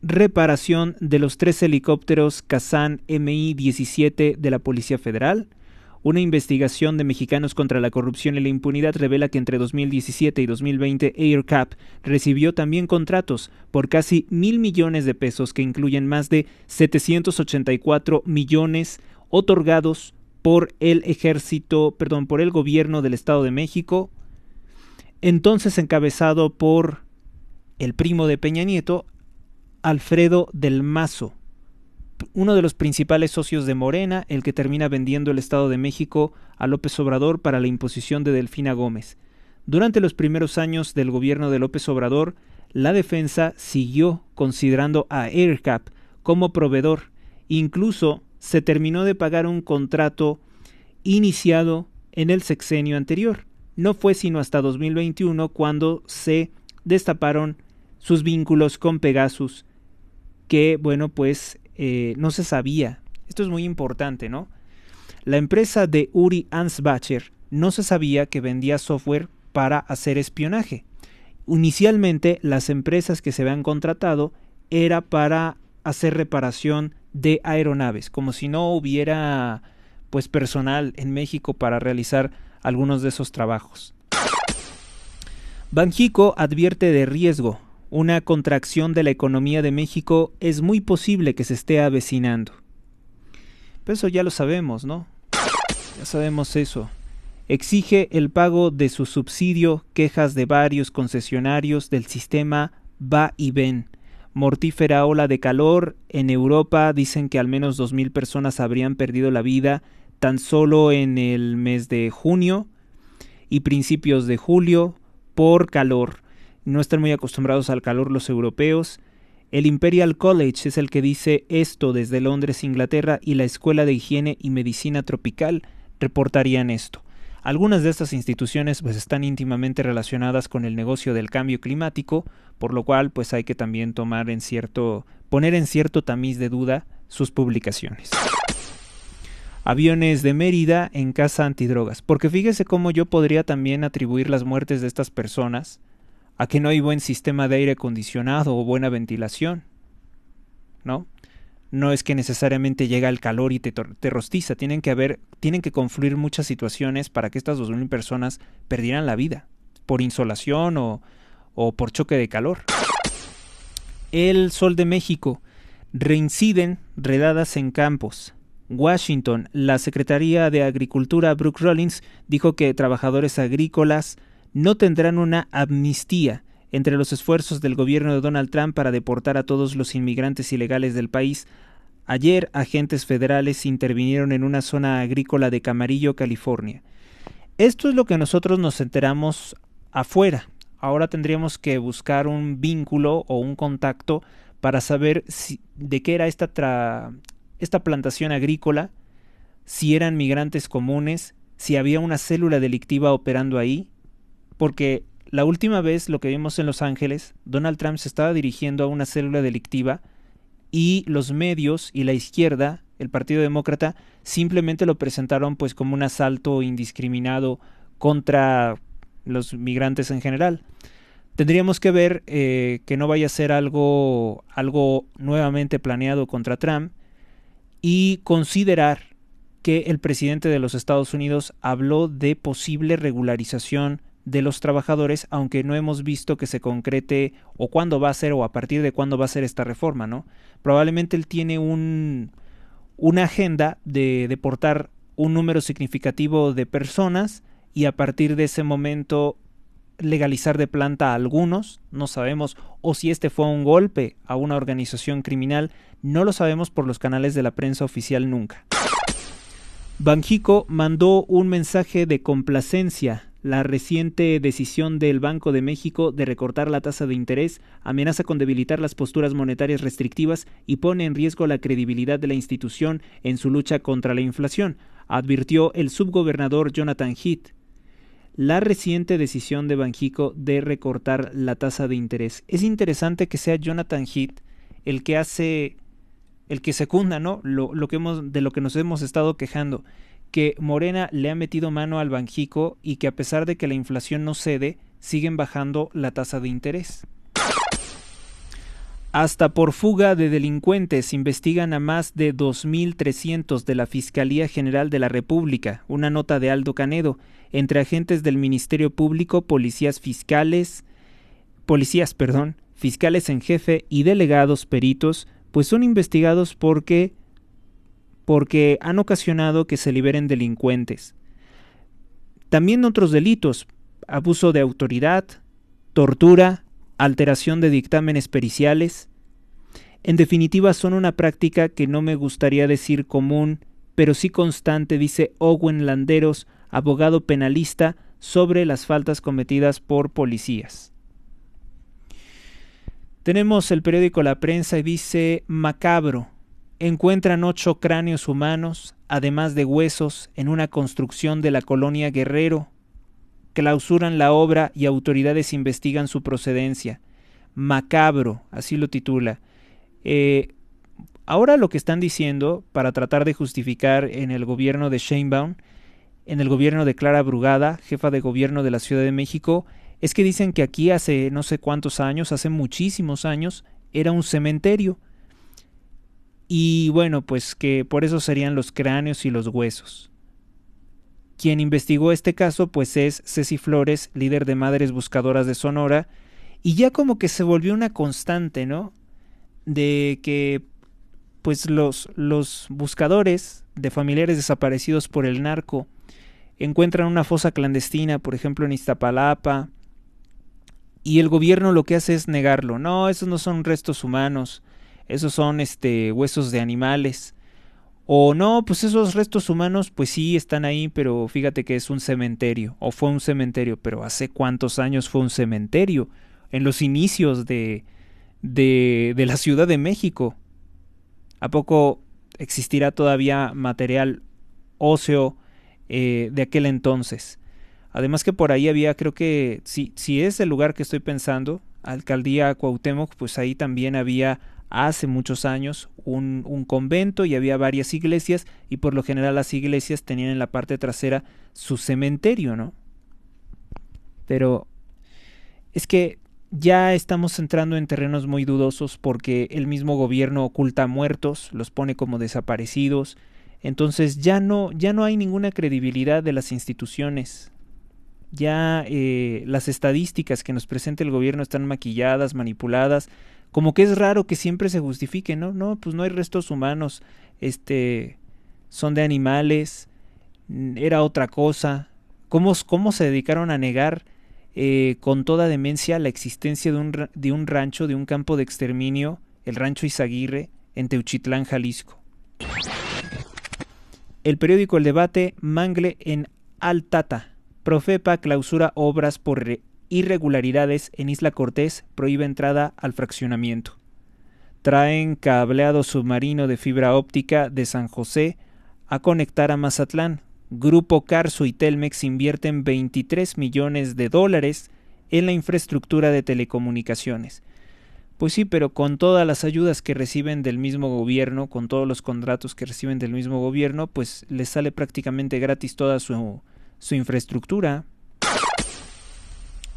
reparación de los 3 helicópteros Kazan Mi-17 de la Policía Federal. Una investigación de Mexicanos contra la Corrupción y la Impunidad revela que entre 2017 y 2020 AirCap recibió también contratos por casi 1,000 millones de pesos que incluyen más de 784 millones otorgados por el gobierno del Estado de México, entonces encabezado por el primo de Peña Nieto, Alfredo del Mazo, uno de los principales socios de Morena, el que termina vendiendo el Estado de México a López Obrador para la imposición de Delfina Gómez. Durante los primeros años del gobierno de López Obrador, la defensa siguió considerando a AirCap como proveedor. Incluso se terminó de pagar un contrato iniciado en el sexenio anterior. No fue sino hasta 2021 cuando se destaparon sus vínculos con Pegasus, que no se sabía. Esto es muy importante, ¿no? La empresa de Uri Ansbacher no se sabía que vendía software para hacer espionaje. Inicialmente, las empresas que se habían contratado era para hacer reparación de aeronaves, como si no hubiera pues personal en México para realizar algunos de esos trabajos. Banxico advierte de riesgo. Una contracción de la economía de México es muy posible que se esté avecinando. Pero eso ya lo sabemos, ¿no? Ya sabemos eso. Exige el pago de su subsidio, quejas de varios concesionarios del sistema va y ven. Mortífera ola de calor. En Europa dicen que al menos 2,000 personas habrían perdido la vida tan solo en el mes de junio y principios de julio por calor. No están muy acostumbrados al calor los europeos. El Imperial College es el que dice esto desde Londres, Inglaterra, y la Escuela de Higiene y Medicina Tropical reportarían esto. Algunas de estas instituciones pues están íntimamente relacionadas con el negocio del cambio climático, por lo cual pues hay que también poner en cierto tamiz de duda sus publicaciones. Aviones de Mérida en casa antidrogas, porque fíjese cómo yo podría también atribuir las muertes de estas personas a que no hay buen sistema de aire acondicionado o buena ventilación, ¿no? No es que necesariamente llega el calor y te rostiza, tienen que confluir muchas situaciones para que estas 2,000 personas perdieran la vida, por insolación o por choque de calor. El Sol de México, reinciden redadas en campos. Washington, la Secretaría de Agricultura Brooke Rollins dijo que trabajadores agrícolas no tendrán una amnistía entre los esfuerzos del gobierno de Donald Trump para deportar a todos los inmigrantes ilegales del país. Ayer, agentes federales intervinieron en una zona agrícola de Camarillo, California. Esto es lo que nosotros nos enteramos afuera. Ahora tendríamos que buscar un vínculo o un contacto para saber de qué era esta plantación agrícola, si eran migrantes comunes, si había una célula delictiva operando ahí, porque la última vez lo que vimos en Los Ángeles, Donald Trump se estaba dirigiendo a una célula delictiva y los medios y la izquierda, el Partido Demócrata, simplemente lo presentaron pues como un asalto indiscriminado contra los migrantes en general. Tendríamos que ver que no vaya a ser algo nuevamente planeado contra Trump y considerar que el presidente de los Estados Unidos habló de posible regularización de los trabajadores, aunque no hemos visto que se concrete o cuándo va a ser o a partir de cuándo va a ser esta reforma, ¿no? Probablemente él tiene una agenda de deportar un número significativo de personas y a partir de ese momento legalizar de planta a algunos, no sabemos, o si este fue un golpe a una organización criminal, no lo sabemos por los canales de la prensa oficial nunca. Banxico mandó un mensaje de complacencia. La reciente decisión del Banco de México de recortar la tasa de interés amenaza con debilitar las posturas monetarias restrictivas y pone en riesgo la credibilidad de la institución en su lucha contra la inflación, advirtió el subgobernador Jonathan Heath. La reciente decisión de Banxico de recortar la tasa de interés. Es interesante que sea Jonathan Heath el que secunda, ¿no? De lo que nos hemos estado quejando, que Morena le ha metido mano al Banxico y que a pesar de que la inflación no cede, siguen bajando la tasa de interés. Hasta por fuga de delincuentes investigan a más de 2,300 de la Fiscalía General de la República, una nota de Aldo Canedo, entre agentes del Ministerio Público, fiscales en jefe y delegados peritos, pues son investigados porque han ocasionado que se liberen delincuentes. También otros delitos: abuso de autoridad, tortura, alteración de dictámenes periciales. En definitiva, son una práctica que no me gustaría decir común, pero sí constante, dice Owen Landeros, abogado penalista, sobre las faltas cometidas por policías. Tenemos el periódico La Prensa y dice: macabro. Encuentran 8 cráneos humanos, además de huesos, en una construcción de la colonia Guerrero. Clausuran la obra y autoridades investigan su procedencia. Macabro, así lo titula. Ahora lo que están diciendo, para tratar de justificar en el gobierno de Sheinbaum, en el gobierno de Clara Brugada, jefa de gobierno de la Ciudad de México, es que dicen que aquí hace no sé cuántos años, hace muchísimos años, era un cementerio. Y bueno, pues que por eso serían los cráneos y los huesos. Quien investigó este caso pues es Ceci Flores, líder de Madres Buscadoras de Sonora, y ya como que se volvió una constante, ¿no? De que pues los buscadores de familiares desaparecidos por el narco encuentran una fosa clandestina, por ejemplo en Iztapalapa, y el gobierno lo que hace es negarlo. No, esos no son restos humanos, esos son huesos de animales. O no, pues esos restos humanos pues sí están ahí, pero fíjate que es un cementerio, o fue un cementerio, pero ¿hace cuántos años fue un cementerio? En los inicios de la Ciudad de México. ¿A poco existirá todavía material óseo de aquel entonces? Además que por ahí había, creo que, si es el lugar que estoy pensando, Alcaldía Cuauhtémoc, pues ahí también había hace muchos años un convento y había varias iglesias, y por lo general las iglesias tenían en la parte trasera su cementerio, ¿no? Pero es que ya estamos entrando en terrenos muy dudosos porque el mismo gobierno oculta muertos, los pone como desaparecidos, entonces ya no hay ninguna credibilidad de las instituciones. Ya las estadísticas que nos presenta el gobierno están maquilladas, manipuladas, como que es raro que siempre se justifique, ¿no? No, pues no hay restos humanos, son de animales, era otra cosa. ¿Cómo se dedicaron a negar con toda demencia la existencia de un rancho, de un campo de exterminio, el rancho Izaguirre, en Teuchitlán, Jalisco? El periódico El Debate, mangle en Altata. Profepa clausura obras por irregularidades en Isla Cortés, prohíbe entrada al fraccionamiento. Traen cableado submarino de fibra óptica de San José a conectar a Mazatlán. Grupo Carso y Telmex invierten $23 millones en la infraestructura de telecomunicaciones. Pues sí, pero con todas las ayudas que reciben del mismo gobierno, con todos los contratos que reciben del mismo gobierno, pues les sale prácticamente gratis toda su infraestructura.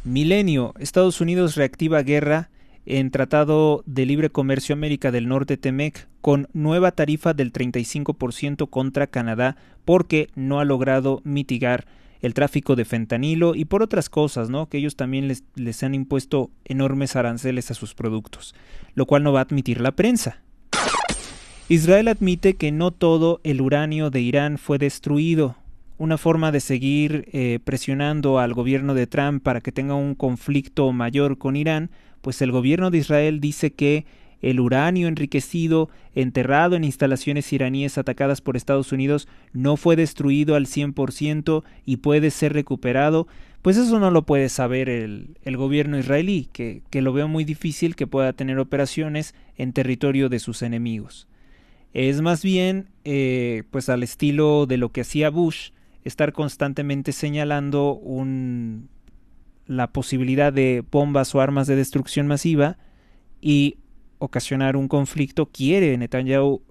Milenio, Estados Unidos reactiva guerra en Tratado de Libre Comercio América del Norte TEMEC con nueva tarifa del 35% contra Canadá porque no ha logrado mitigar el tráfico de fentanilo y por otras cosas, ¿no? Que ellos también les han impuesto enormes aranceles a sus productos, lo cual no va a admitir la prensa. Israel admite que no todo el uranio de Irán fue destruido. Una forma de seguir presionando al gobierno de Trump para que tenga un conflicto mayor con Irán, pues el gobierno de Israel dice que el uranio enriquecido, enterrado en instalaciones iraníes atacadas por Estados Unidos, no fue destruido al 100% y puede ser recuperado. Pues eso no lo puede saber el gobierno israelí, que lo veo muy difícil que pueda tener operaciones en territorio de sus enemigos. Es más bien, pues al estilo de lo que hacía Bush, estar constantemente señalando la posibilidad de bombas o armas de destrucción masiva y ocasionar un conflicto. Quiere Netanyahu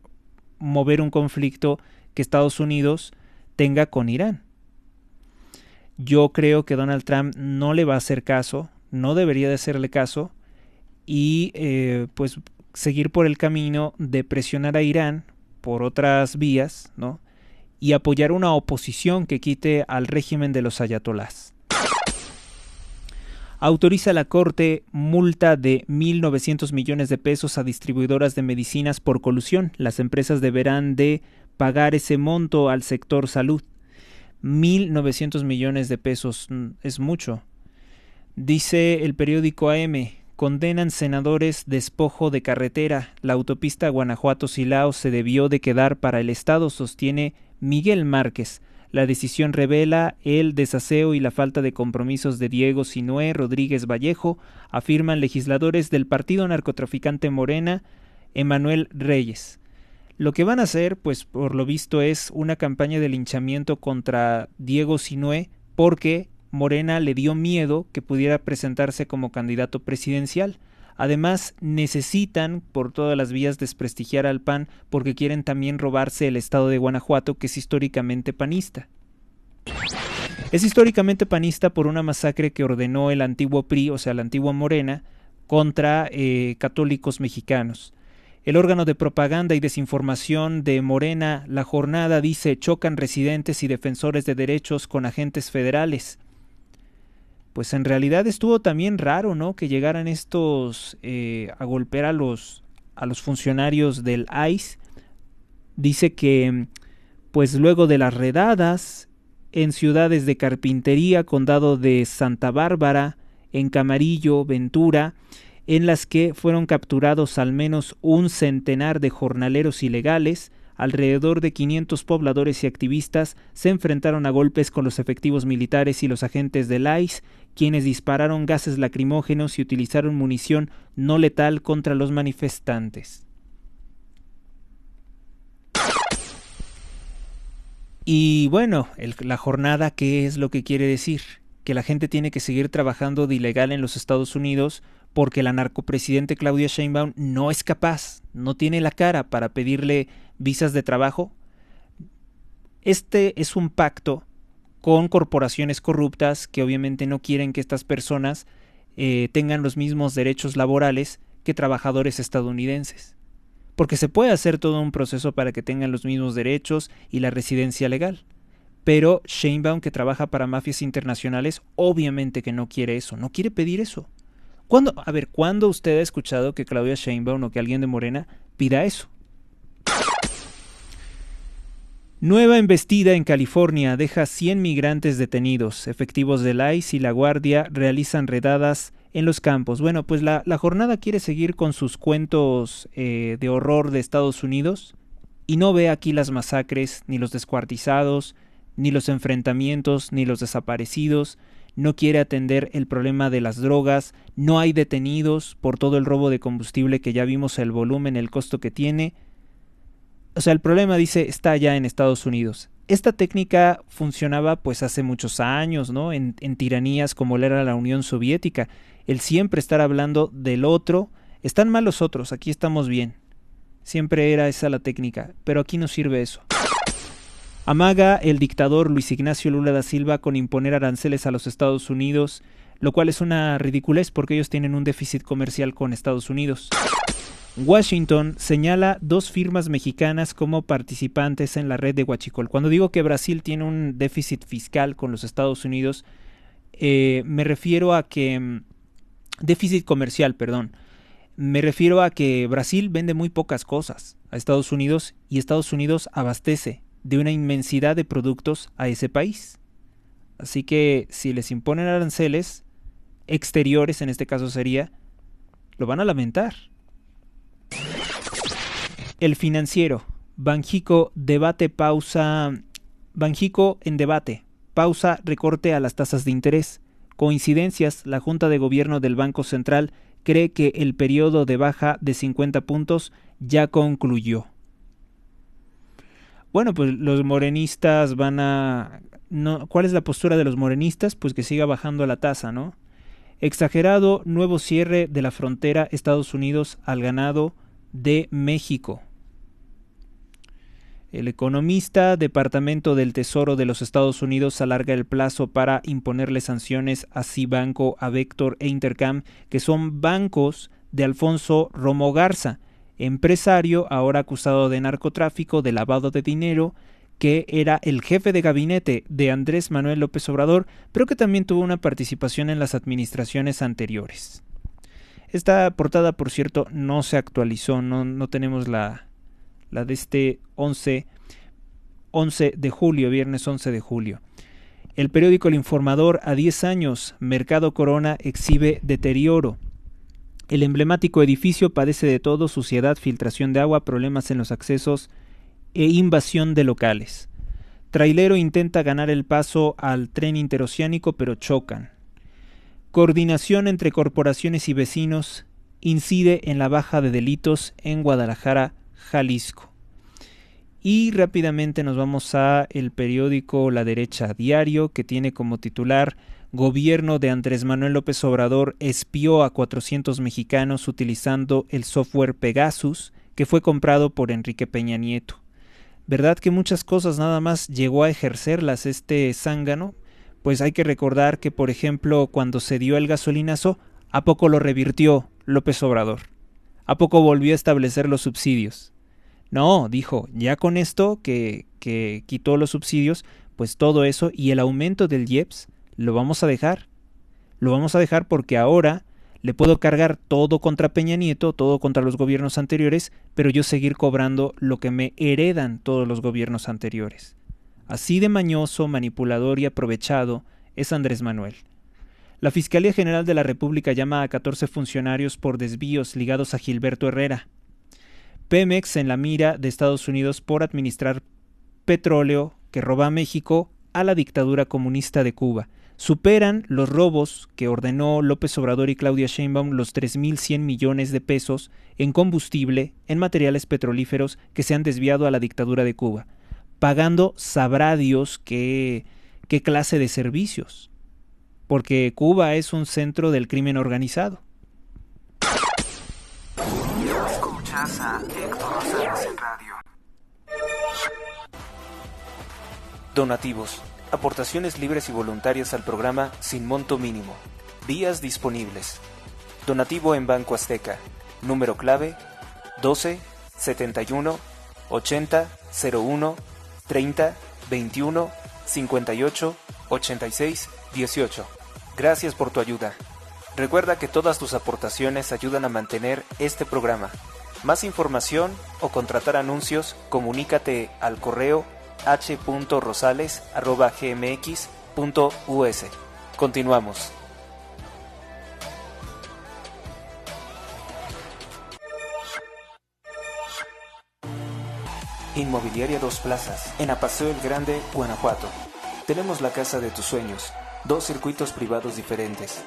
mover un conflicto que Estados Unidos tenga con Irán. Yo creo que Donald Trump no le va a hacer caso, no debería de hacerle caso y pues seguir por el camino de presionar a Irán por otras vías, ¿no? Y apoyar una oposición que quite al régimen de los ayatolás. Autoriza la Corte multa de 1.900 millones de pesos a distribuidoras de medicinas por colusión. Las empresas deberán de pagar ese monto al sector salud. 1.900 millones de pesos es mucho. Dice el periódico AM, condenan senadores despojo de carretera. La autopista Guanajuato-Silao se debió de quedar para el Estado, sostiene Miguel Márquez. La decisión revela el desaseo y la falta de compromisos de Diego Sinué Rodríguez Vallejo, afirman legisladores del partido narcotraficante Morena, Emanuel Reyes. Lo que van a hacer, pues por lo visto, es una campaña de linchamiento contra Diego Sinué porque Morena le dio miedo que pudiera presentarse como candidato presidencial. Además, necesitan por todas las vías desprestigiar al PAN porque quieren también robarse el estado de Guanajuato, que es históricamente panista. Es históricamente panista por una masacre que ordenó el antiguo PRI, o sea, la antigua Morena, contra católicos mexicanos. El órgano de propaganda y desinformación de Morena, La Jornada, dice: chocan residentes y defensores de derechos con agentes federales. Pues en realidad estuvo también raro, ¿no?, que llegaran estos a golpear a los funcionarios del ICE. Dice que, pues luego de las redadas en ciudades de Carpintería, Condado de Santa Bárbara, en Camarillo, Ventura, en las que fueron capturados al menos un centenar de jornaleros ilegales, alrededor de 500 pobladores y activistas se enfrentaron a golpes con los efectivos militares y los agentes del ICE, quienes dispararon gases lacrimógenos y utilizaron munición no letal contra los manifestantes. Y bueno, la jornada, ¿qué es lo que quiere decir? Que la gente tiene que seguir trabajando de ilegal en los Estados Unidos porque la narcopresidente Claudia Sheinbaum no es capaz, no tiene la cara para pedirle visas de trabajo. Este es un pacto con corporaciones corruptas que obviamente no quieren que estas personas tengan los mismos derechos laborales que trabajadores estadounidenses. Porque se puede hacer todo un proceso para que tengan los mismos derechos y la residencia legal. Pero Sheinbaum, que trabaja para mafias internacionales, obviamente que no quiere eso, no quiere pedir eso. ¿Cuándo usted ha escuchado que Claudia Sheinbaum o que alguien de Morena pida eso? Nueva embestida en California deja 100 migrantes detenidos. Efectivos del ICE y la Guardia realizan redadas en los campos. Bueno, pues la jornada quiere seguir con sus cuentos de horror de Estados Unidos y no ve aquí las masacres, ni los descuartizados, ni los enfrentamientos, ni los desaparecidos. No quiere atender el problema de las drogas, no hay detenidos por todo el robo de combustible que ya vimos el volumen, el costo que tiene. O sea, el problema, dice, está allá en Estados Unidos. Esta técnica funcionaba pues hace muchos años, ¿no? En tiranías como era la Unión Soviética. El siempre estar hablando del otro. Están mal los otros, aquí estamos bien. Siempre era esa la técnica, pero aquí no sirve eso. Amaga el dictador Luis Ignacio Lula da Silva con imponer aranceles a los Estados Unidos, lo cual es una ridiculez porque ellos tienen un déficit comercial con Estados Unidos. Washington señala 2 firmas mexicanas como participantes en la red de Huachicol. Cuando digo que Brasil tiene un déficit fiscal con los Estados Unidos, me refiero a que... déficit comercial, perdón. Me refiero a que Brasil vende muy pocas cosas a Estados Unidos y Estados Unidos abastece de una inmensidad de productos a ese país. Así que si les imponen aranceles exteriores, en este caso sería, lo van a lamentar. El Financiero. Banxico en debate. Pausa recorte a las tasas de interés. Coincidencias, la Junta de Gobierno del Banco Central cree que el periodo de baja de 50 puntos ya concluyó. Bueno, pues los morenistas ¿cuál es la postura de los morenistas? Pues que siga bajando la tasa, ¿no? Exagerado nuevo cierre de la frontera Estados Unidos al ganado de México. El Economista, Departamento del Tesoro de los Estados Unidos, alarga el plazo para imponerle sanciones a Cibanco, a Vector e Intercam, que son bancos de Alfonso Romo Garza, empresario ahora acusado de narcotráfico, de lavado de dinero, que era el jefe de gabinete de Andrés Manuel López Obrador, pero que también tuvo una participación en las administraciones anteriores. Esta portada, por cierto, no se actualizó, no tenemos la de este 11 de julio, viernes 11 de julio. El periódico El Informador, a 10 años, Mercado Corona exhibe deterioro. El emblemático edificio padece de todo: suciedad, filtración de agua, problemas en los accesos e invasión de locales. Trailero intenta ganar el paso al tren interoceánico, pero chocan. Coordinación entre corporaciones y vecinos incide en la baja de delitos en Guadalajara, Jalisco. Y rápidamente nos vamos a el periódico La Derecha Diario, que tiene como titular: Gobierno de Andrés Manuel López Obrador espió a 400 mexicanos utilizando el software Pegasus, que fue comprado por Enrique Peña Nieto. ¿Verdad que muchas cosas nada más llegó a ejercerlas este zángano? pues hay que recordar que, por ejemplo, cuando se dio el gasolinazo, ¿a poco lo revirtió López Obrador? ¿A poco volvió a establecer los subsidios? No, dijo, ya con esto que quitó los subsidios, pues todo eso y el aumento del IEPS lo vamos a dejar. Lo vamos a dejar porque ahora le puedo cargar todo contra Peña Nieto, todo contra los gobiernos anteriores, pero yo seguir cobrando lo que me heredan todos los gobiernos anteriores. Así de mañoso, manipulador y aprovechado es Andrés Manuel. La Fiscalía General de la República llama a 14 funcionarios por desvíos ligados a Gilberto Herrera. Pemex en la mira de Estados Unidos por administrar petróleo que roba a México a la dictadura comunista de Cuba. Superan los robos que ordenó López Obrador y Claudia Sheinbaum los 3.100 millones de pesos en combustible, en materiales petrolíferos que se han desviado a la dictadura de Cuba, pagando sabrá Dios qué clase de servicios, porque Cuba es un centro del crimen organizado. Escuchas a Héctor Rosales en radio. Donativos. Aportaciones libres y voluntarias al programa sin monto mínimo. Vías disponibles. Donativo en Banco Azteca. Número clave 12 71 80 01 30 21 58 86 18. Gracias por tu ayuda. Recuerda que todas tus aportaciones ayudan a mantener este programa. Más información o contratar anuncios, comunícate al correo h.rosales@gmx.us. Continuamos. Inmobiliaria Dos Plazas, en Apaseo el Grande, Guanajuato. Tenemos la casa de tus sueños, 2 circuitos privados diferentes.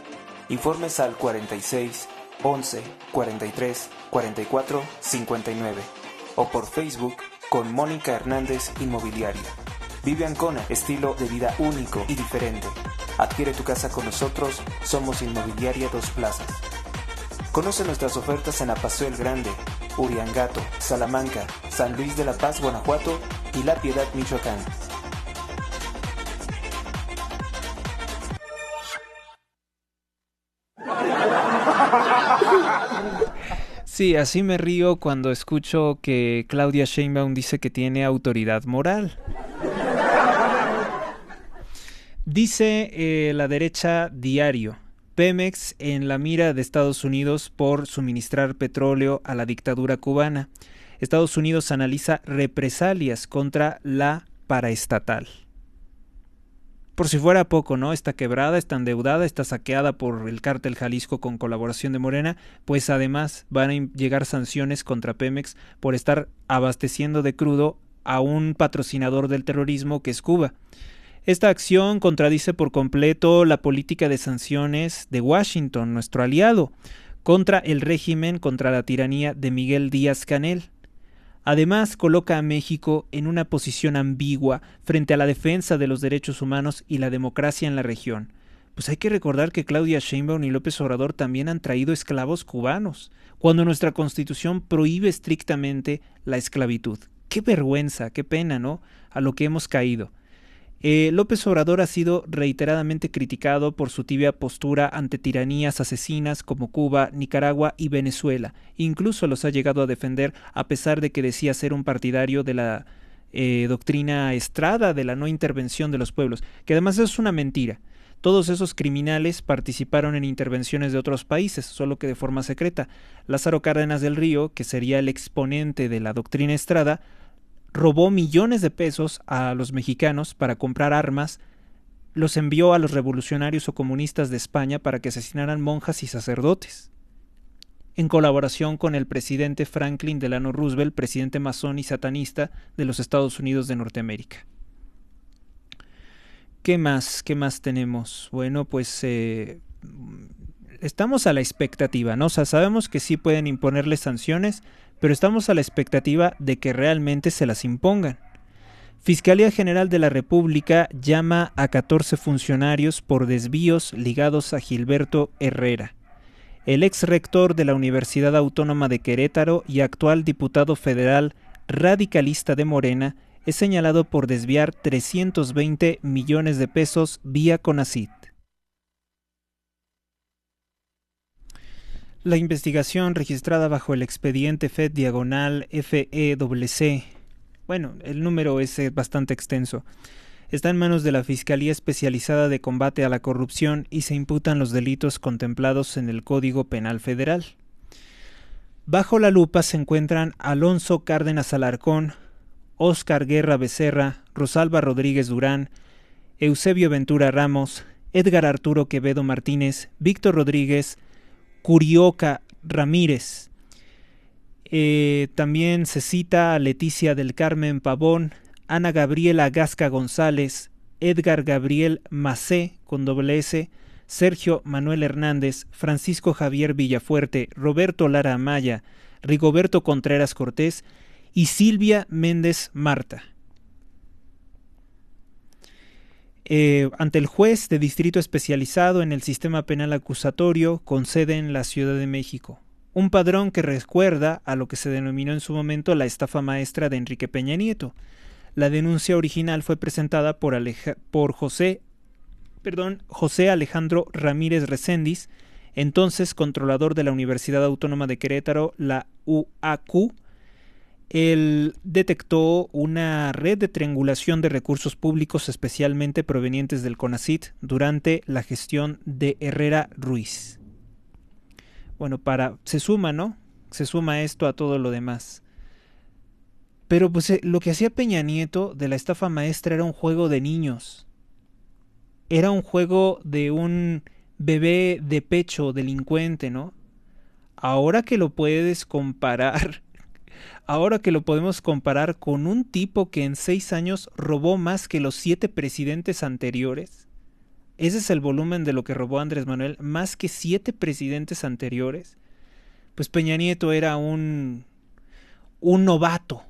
Informes al 46 11 43 44 59 o por Facebook con Mónica Hernández Inmobiliaria. Vive Ancona, estilo de vida único y diferente. Adquiere tu casa con nosotros, somos Inmobiliaria Dos Plazas. Conoce nuestras ofertas en Apaseo el Grande, Uriangato, Salamanca, San Luis de la Paz, Guanajuato y La Piedad, Michoacán. Sí, así me río cuando escucho que Claudia Sheinbaum dice que tiene autoridad moral. Dice la derecha Diario, Pemex en la mira de Estados Unidos por suministrar petróleo a la dictadura cubana. Estados Unidos analiza represalias contra la paraestatal. Por si fuera poco, ¿no? Está quebrada, está endeudada, está saqueada por el cártel Jalisco con colaboración de Morena, pues además van a llegar sanciones contra Pemex por estar abasteciendo de crudo a un patrocinador del terrorismo que es Cuba. Esta acción contradice por completo la política de sanciones de Washington, nuestro aliado, contra el régimen, contra la tiranía de Miguel Díaz-Canel. Además, coloca a México en una posición ambigua frente a la defensa de los derechos humanos y la democracia en la región. Pues hay que recordar que Claudia Sheinbaum y López Obrador también han traído esclavos cubanos, cuando nuestra Constitución prohíbe estrictamente la esclavitud. ¡Qué vergüenza, qué pena!, ¿no?, a lo que hemos caído. López Obrador ha sido reiteradamente criticado por su tibia postura ante tiranías asesinas como Cuba, Nicaragua y Venezuela. Incluso los ha llegado a defender a pesar de que decía ser un partidario de la doctrina Estrada de la no intervención de los pueblos, que además es una mentira. Todos esos criminales participaron en intervenciones de otros países, solo que de forma secreta. Lázaro Cárdenas del Río, que sería el exponente de la doctrina Estrada, robó millones de pesos a los mexicanos para comprar armas, los envió a los revolucionarios o comunistas de España para que asesinaran monjas y sacerdotes, en colaboración con el presidente Franklin Delano Roosevelt, presidente masón y satanista de los Estados Unidos de Norteamérica. ¿Qué más tenemos? Bueno, pues estamos a la expectativa, ¿no? O sea, sabemos que sí pueden imponerles sanciones, pero estamos a la expectativa de que realmente se las impongan. Fiscalía General de la República llama a 14 funcionarios por desvíos ligados a Gilberto Herrera. El ex rector de la Universidad Autónoma de Querétaro y actual diputado federal radicalista de Morena es señalado por desviar 320 millones de pesos vía CONACYT. La investigación registrada bajo el expediente FED/FECC, bueno, el número es bastante extenso, está en manos de la Fiscalía Especializada de Combate a la Corrupción y se imputan los delitos contemplados en el Código Penal Federal. Bajo la lupa se encuentran Alonso Cárdenas Alarcón, Óscar Guerra Becerra, Rosalba Rodríguez Durán, Eusebio Ventura Ramos, Edgar Arturo Quevedo Martínez, Víctor Rodríguez, Curioca Ramírez. También se cita a Leticia del Carmen Pavón, Ana Gabriela Gasca González, Edgar Gabriel Macé con S, Sergio Manuel Hernández, Francisco Javier Villafuerte, Roberto Lara Amaya, Rigoberto Contreras Cortés y Silvia Méndez Marta. Ante el juez de distrito especializado en el sistema penal acusatorio con sede en la Ciudad de México. Un padrón que recuerda a lo que se denominó en su momento la estafa maestra de Enrique Peña Nieto. La denuncia original fue presentada por José Alejandro Ramírez Recendis, entonces controlador de la Universidad Autónoma de Querétaro, la UAQ. Él detectó una red de triangulación de recursos públicos especialmente provenientes del CONACYT durante la gestión de Herrera Ruiz. Bueno, se suma, ¿no? Se suma esto a todo lo demás. Pero pues lo que hacía Peña Nieto de la estafa maestra era un juego de niños. Era un juego de un bebé de pecho delincuente, ¿no? Ahora que lo podemos comparar con un tipo que en 6 años robó más que los 7 presidentes anteriores. Ese es el volumen de lo que robó Andrés Manuel, más que 7 presidentes anteriores. Pues Peña Nieto era un novato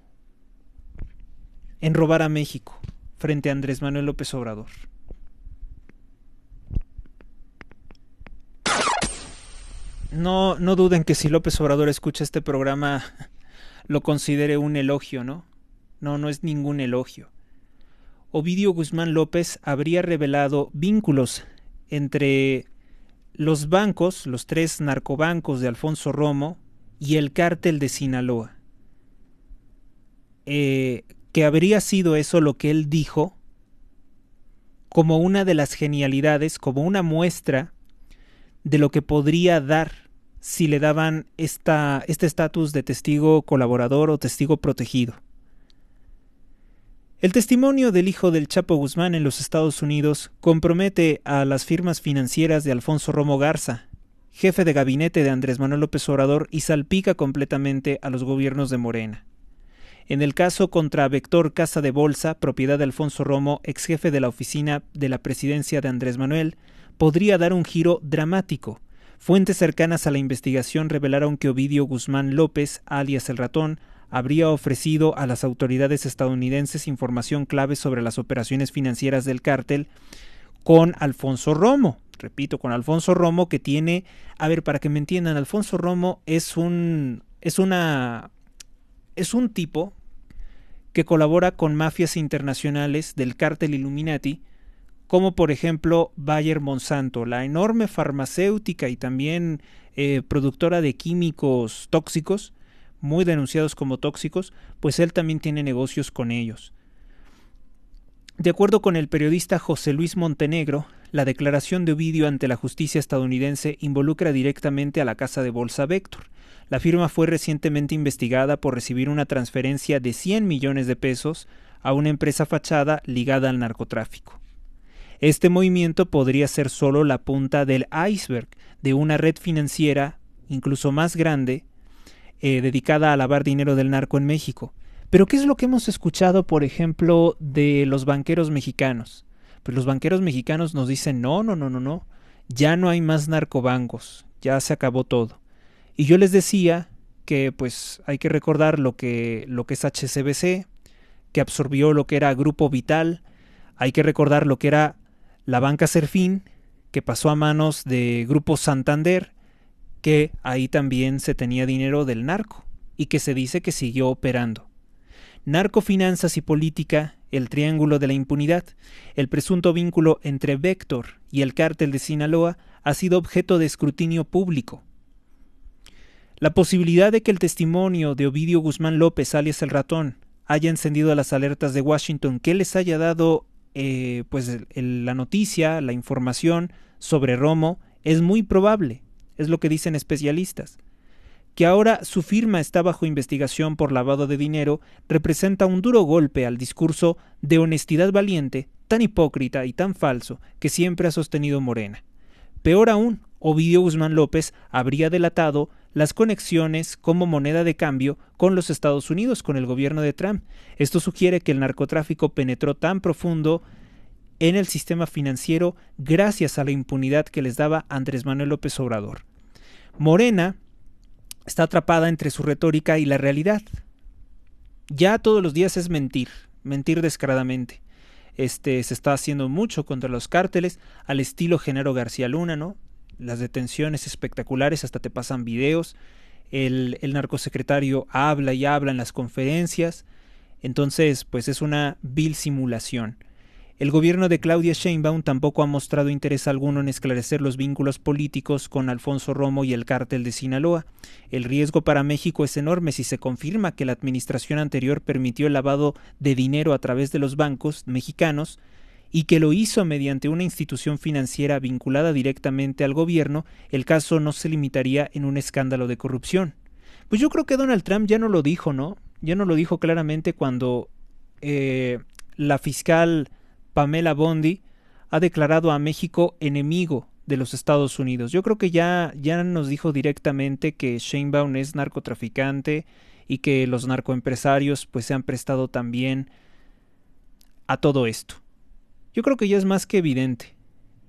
en robar a México frente a Andrés Manuel López Obrador. No duden que si López Obrador escucha este programa lo considere un elogio, ¿no? No es ningún elogio. Ovidio Guzmán López habría revelado vínculos entre los bancos, los 3 narcobancos de Alfonso Romo y el cártel de Sinaloa. Que habría sido eso lo que él dijo como una de las genialidades, como una muestra de lo que podría dar si le daban este estatus de testigo colaborador o testigo protegido. El testimonio del hijo del Chapo Guzmán en los Estados Unidos compromete a las firmas financieras de Alfonso Romo Garza, jefe de gabinete de Andrés Manuel López Obrador, y salpica completamente a los gobiernos de Morena. En el caso contra Vector Casa de Bolsa, propiedad de Alfonso Romo, ex jefe de la oficina de la presidencia de Andrés Manuel, podría dar un giro dramático. Fuentes cercanas a la investigación revelaron que Ovidio Guzmán López, alias El Ratón, habría ofrecido a las autoridades estadounidenses información clave sobre las operaciones financieras del cártel con Alfonso Romo. Repito, con Alfonso Romo, que tiene... A ver, para que me entiendan, Alfonso Romo es un tipo que colabora con mafias internacionales del cártel Illuminati, como por ejemplo Bayer Monsanto, la enorme farmacéutica y también productora de químicos tóxicos, muy denunciados como tóxicos, pues él también tiene negocios con ellos. De acuerdo con el periodista José Luis Montenegro, la declaración de Ovidio ante la justicia estadounidense involucra directamente a la casa de bolsa Vector. La firma fue recientemente investigada por recibir una transferencia de 100 millones de pesos a una empresa fachada ligada al narcotráfico. Este movimiento podría ser solo la punta del iceberg de una red financiera incluso más grande dedicada a lavar dinero del narco en México. Pero ¿qué es lo que hemos escuchado, por ejemplo, de los banqueros mexicanos? Pues los banqueros mexicanos nos dicen no, ya no hay más narcobancos, ya se acabó todo. Y yo les decía que pues hay que recordar lo que es HSBC, que absorbió lo que era Grupo Vital, hay que recordar lo que era la banca Serfín, que pasó a manos de Grupo Santander, que ahí también se tenía dinero del narco y que se dice que siguió operando. narcofinanzas y política, el triángulo de la impunidad. El presunto vínculo entre Vector y el cártel de Sinaloa ha sido objeto de escrutinio público. La posibilidad de que el testimonio de Ovidio Guzmán López, alias El Ratón, haya encendido las alertas de Washington, que les haya dado la noticia, la información sobre Romo, es muy probable, es lo que dicen especialistas. Que ahora su firma está bajo investigación por lavado de dinero representa un duro golpe al discurso de honestidad valiente, tan hipócrita y tan falso que siempre ha sostenido Morena. Peor aún, Ovidio Guzmán López habría delatado las conexiones como moneda de cambio con los Estados Unidos, con el gobierno de Trump. Esto sugiere que el narcotráfico penetró tan profundo en el sistema financiero gracias a la impunidad que les daba Andrés Manuel López Obrador. Morena está atrapada entre su retórica y la realidad. Ya todos los días es mentir descaradamente. Se está haciendo mucho contra los cárteles, al estilo Genaro García Luna, ¿no? Las detenciones espectaculares, hasta te pasan videos. El narcosecretario habla y habla en las conferencias. Entonces, pues es una vil simulación. El gobierno de Claudia Sheinbaum tampoco ha mostrado interés alguno en esclarecer los vínculos políticos con Alfonso Romo y el cártel de Sinaloa. El riesgo para México es enorme si se confirma que la administración anterior permitió el lavado de dinero a través de los bancos mexicanos y que lo hizo mediante una institución financiera vinculada directamente al gobierno. El caso no se limitaría en un escándalo de corrupción. Pues yo creo que Donald Trump ya no lo dijo, ¿no? Ya no lo dijo claramente cuando la fiscal Pamela Bondi ha declarado a México enemigo de los Estados Unidos. Yo creo que ya nos dijo directamente que Sheinbaum es narcotraficante y que los narcoempresarios pues se han prestado también a todo esto. Yo creo que ya es más que evidente.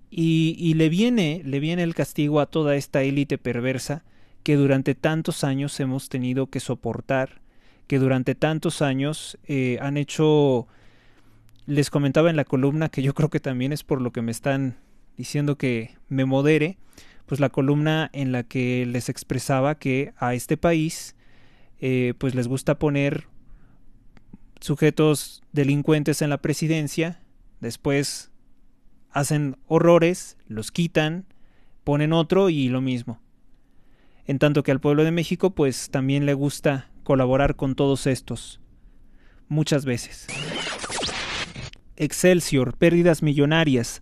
Y le viene el castigo a toda esta élite perversa que durante tantos años hemos tenido que soportar, que durante tantos años han hecho... Les comentaba en la columna, que yo creo que también es por lo que me están diciendo que me modere, pues la columna en la que les expresaba que a este país pues les gusta poner sujetos delincuentes en la presidencia, después hacen horrores, los quitan, ponen otro y lo mismo. En tanto que al pueblo de México pues también le gusta colaborar con todos estos, muchas veces. Excelsior, pérdidas millonarias.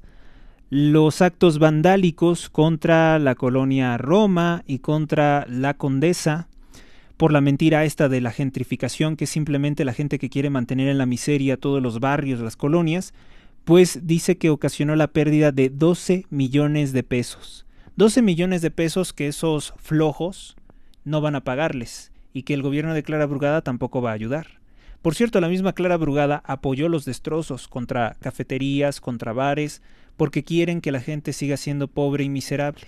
Los actos vandálicos contra la colonia Roma y contra la Condesa, por la mentira esta de la gentrificación, que es simplemente la gente que quiere mantener en la miseria todos los barrios, las colonias, pues dice que ocasionó la pérdida de 12 millones de pesos. 12 millones de pesos que esos flojos no van a pagarles y que el gobierno de Clara Brugada tampoco va a ayudar. Por cierto, la misma Clara Brugada apoyó los destrozos contra cafeterías, contra bares, porque quieren que la gente siga siendo pobre y miserable.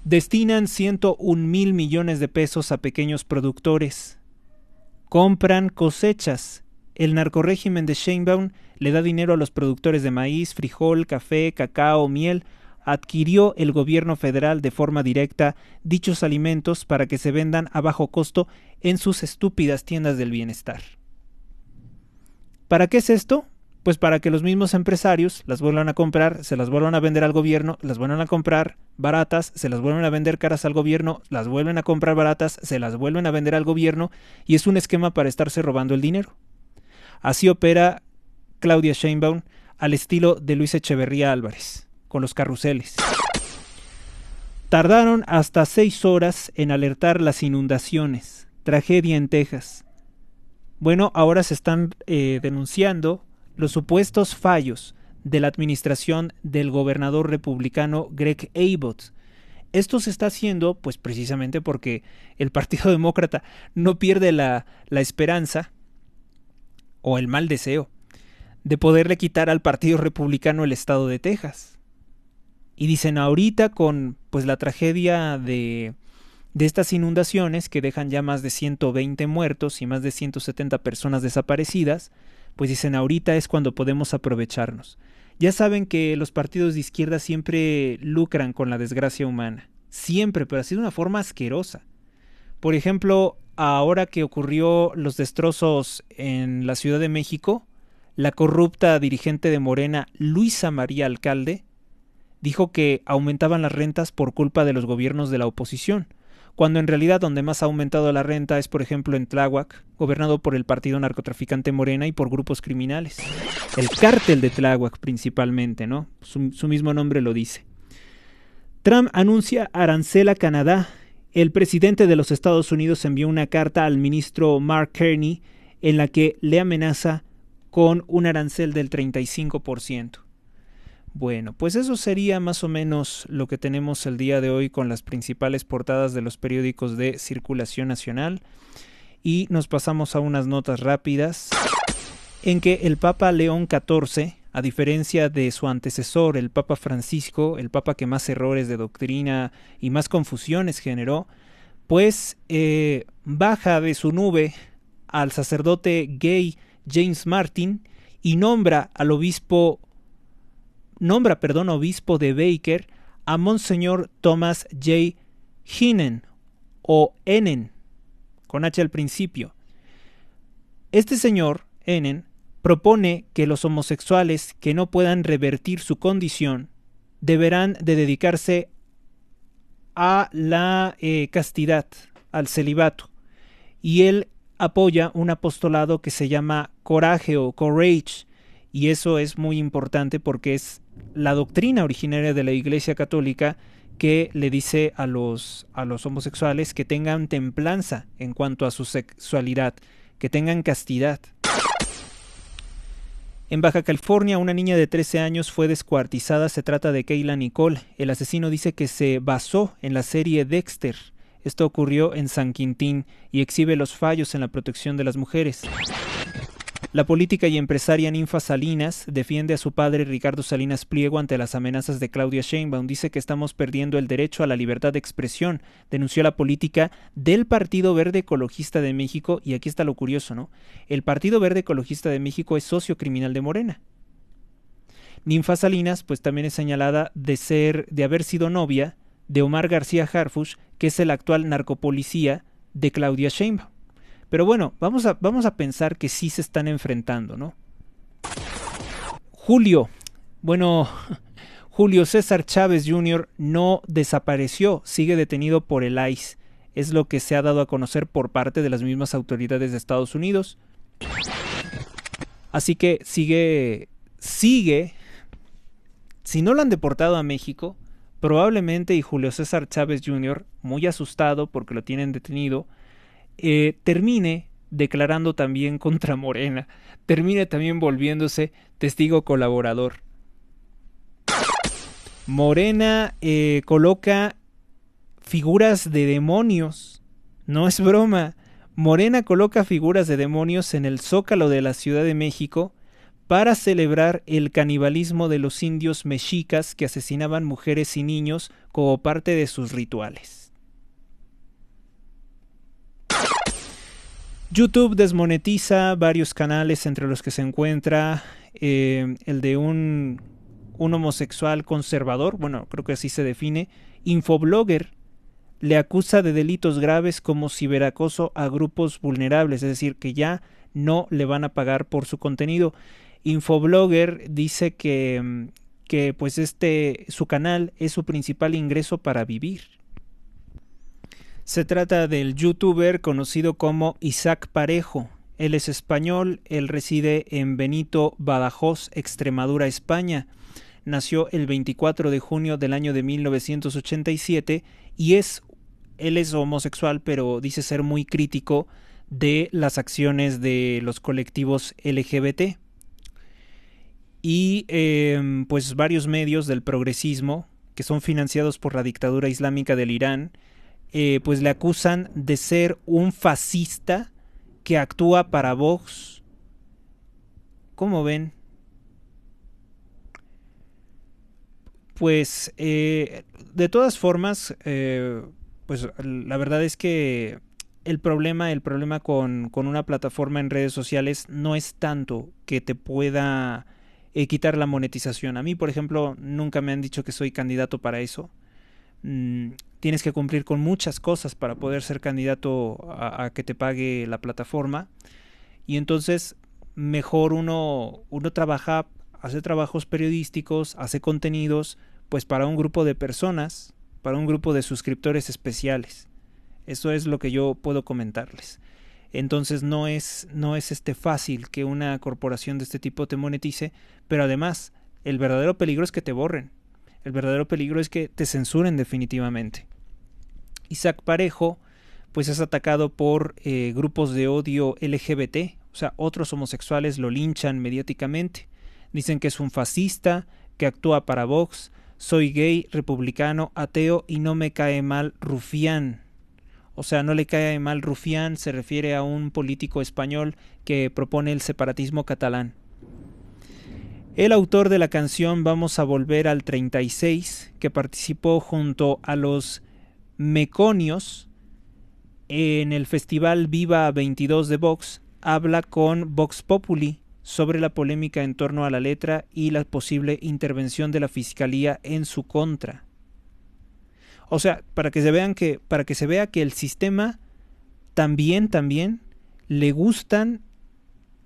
Destinan 101,000 millones de pesos a pequeños productores. Compran cosechas. El narcorrégimen de Sheinbaum le da dinero a los productores de maíz, frijol, café, cacao, miel. Adquirió el gobierno federal de forma directa dichos alimentos para que se vendan a bajo costo en sus estúpidas tiendas del bienestar. ¿Para qué es esto? Pues para que los mismos empresarios las vuelvan a comprar, se las vuelvan a vender al gobierno, las vuelvan a comprar baratas, se las vuelven a vender caras al gobierno, las vuelven a comprar baratas, se las vuelven a vender al gobierno, y es un esquema para estarse robando el dinero. Así opera Claudia Sheinbaum al estilo de Luis Echeverría Álvarez, con los carruseles. Tardaron hasta 6 horas en alertar las inundaciones. Tragedia en Texas. Bueno, ahora se están denunciando los supuestos fallos de la administración del gobernador republicano Greg Abbott. Esto se está haciendo pues precisamente porque el Partido Demócrata no pierde la esperanza o el mal deseo de poderle quitar al Partido Republicano el estado de Texas. Y dicen ahorita con pues la tragedia de estas inundaciones que dejan ya más de 120 muertos y más de 170 personas desaparecidas, pues dicen ahorita es cuando podemos aprovecharnos. Ya saben que los partidos de izquierda siempre lucran con la desgracia humana, siempre, pero así de una forma asquerosa. Por ejemplo, ahora que ocurrió los destrozos en la Ciudad de México, la corrupta dirigente de Morena, Luisa María Alcalde, dijo que aumentaban las rentas por culpa de los gobiernos de la oposición, cuando en realidad donde más ha aumentado la renta es, por ejemplo, en Tláhuac, gobernado por el partido narcotraficante Morena y por grupos criminales. El cártel de Tláhuac principalmente, ¿no? Su mismo nombre lo dice. Trump anuncia arancel a Canadá. El presidente de los Estados Unidos envió una carta al ministro Mark Carney en la que le amenaza con un arancel del 35%. Bueno, pues eso sería más o menos lo que tenemos el día de hoy con las principales portadas de los periódicos de circulación nacional. Y nos pasamos a unas notas rápidas en que el Papa León XIV, a diferencia de su antecesor, el Papa Francisco, el Papa que más errores de doctrina y más confusiones generó, pues baja de su nube al sacerdote gay James Martin y nombra obispo de Baker a Monseñor Thomas J. Heenen o Enen, con H al principio. Este señor, Enen, propone que los homosexuales que no puedan revertir su condición deberán de dedicarse a la castidad, al celibato, y él apoya un apostolado que se llama Coraje o Courage, y eso es muy importante porque es la doctrina originaria de la Iglesia Católica que le dice a los homosexuales que tengan templanza en cuanto a su sexualidad, que tengan castidad. En Baja California, una niña de 13 años fue descuartizada. Se trata de Kayla Nicole. El asesino dice que se basó en la serie Dexter. Esto ocurrió en San Quintín y exhibe los fallos en la protección de las mujeres. La política y empresaria Ninfa Salinas defiende a su padre Ricardo Salinas Pliego ante las amenazas de Claudia Sheinbaum. Dice que estamos perdiendo el derecho a la libertad de expresión. Denunció la política del Partido Verde Ecologista de México, y aquí está lo curioso, ¿no? El Partido Verde Ecologista de México es socio criminal de Morena. Ninfa Salinas, pues también es señalada de haber sido novia de Omar García Harfuch, que es el actual narcopolicía de Claudia Sheinbaum. Pero bueno, vamos a pensar que sí se están enfrentando, ¿no? Julio César Chávez Jr. no desapareció, sigue detenido por el ICE. Es lo que se ha dado a conocer por parte de las mismas autoridades de Estados Unidos. Así que sigue. Si no lo han deportado a México, probablemente, y Julio César Chávez Jr., muy asustado porque lo tienen detenido, termine declarando también contra Morena, termine también volviéndose testigo colaborador. Morena coloca figuras de demonios, no es broma. Morena coloca figuras de demonios en el Zócalo de la Ciudad de México para celebrar el canibalismo de los indios mexicas que asesinaban mujeres y niños como parte de sus rituales. YouTube desmonetiza varios canales, entre los que se encuentra el de un homosexual conservador, bueno, creo que así se define. Infoblogger le acusa de delitos graves como ciberacoso a grupos vulnerables, es decir, que ya no le van a pagar por su contenido. Infoblogger dice que pues su canal es su principal ingreso para vivir. Se trata del youtuber conocido como Isaac Parejo. Él es español, él reside en Benito, Badajoz, Extremadura, España. Nació el 24 de junio del año de 1987 y él es homosexual, pero dice ser muy crítico de las acciones de los colectivos LGBT. Y pues varios medios del progresismo, que son financiados por la dictadura islámica del Irán, pues le acusan de ser un fascista que actúa para Vox. ¿Cómo ven? Pues de todas formas, pues la verdad es que el problema con una plataforma en redes sociales no es tanto que te pueda quitar la monetización. A mí, por ejemplo, nunca me han dicho que soy candidato para eso. tienes que cumplir con muchas cosas para poder ser candidato a que te pague la plataforma. Y entonces mejor uno trabaja, hace trabajos periodísticos, hace contenidos, pues para un grupo de personas, para un grupo de suscriptores especiales. Eso es lo que yo puedo comentarles. Entonces no es fácil que una corporación de este tipo te monetice, pero además el verdadero peligro es que te borren. El verdadero peligro es que te censuren definitivamente. Isaac Parejo pues es atacado por grupos de odio LGBT, o sea, otros homosexuales lo linchan mediáticamente. Dicen que es un fascista, que actúa para Vox, soy gay, republicano, ateo y no me cae mal rufián. O sea, no le cae mal rufián, se refiere a un político español que propone el separatismo catalán. El autor de la canción Vamos a volver al 36, que participó junto a los Meconios en el festival Viva 22 de Vox, habla con Vox Populi sobre la polémica en torno a la letra y la posible intervención de la Fiscalía en su contra. O sea, para que se vea que el sistema también le gustan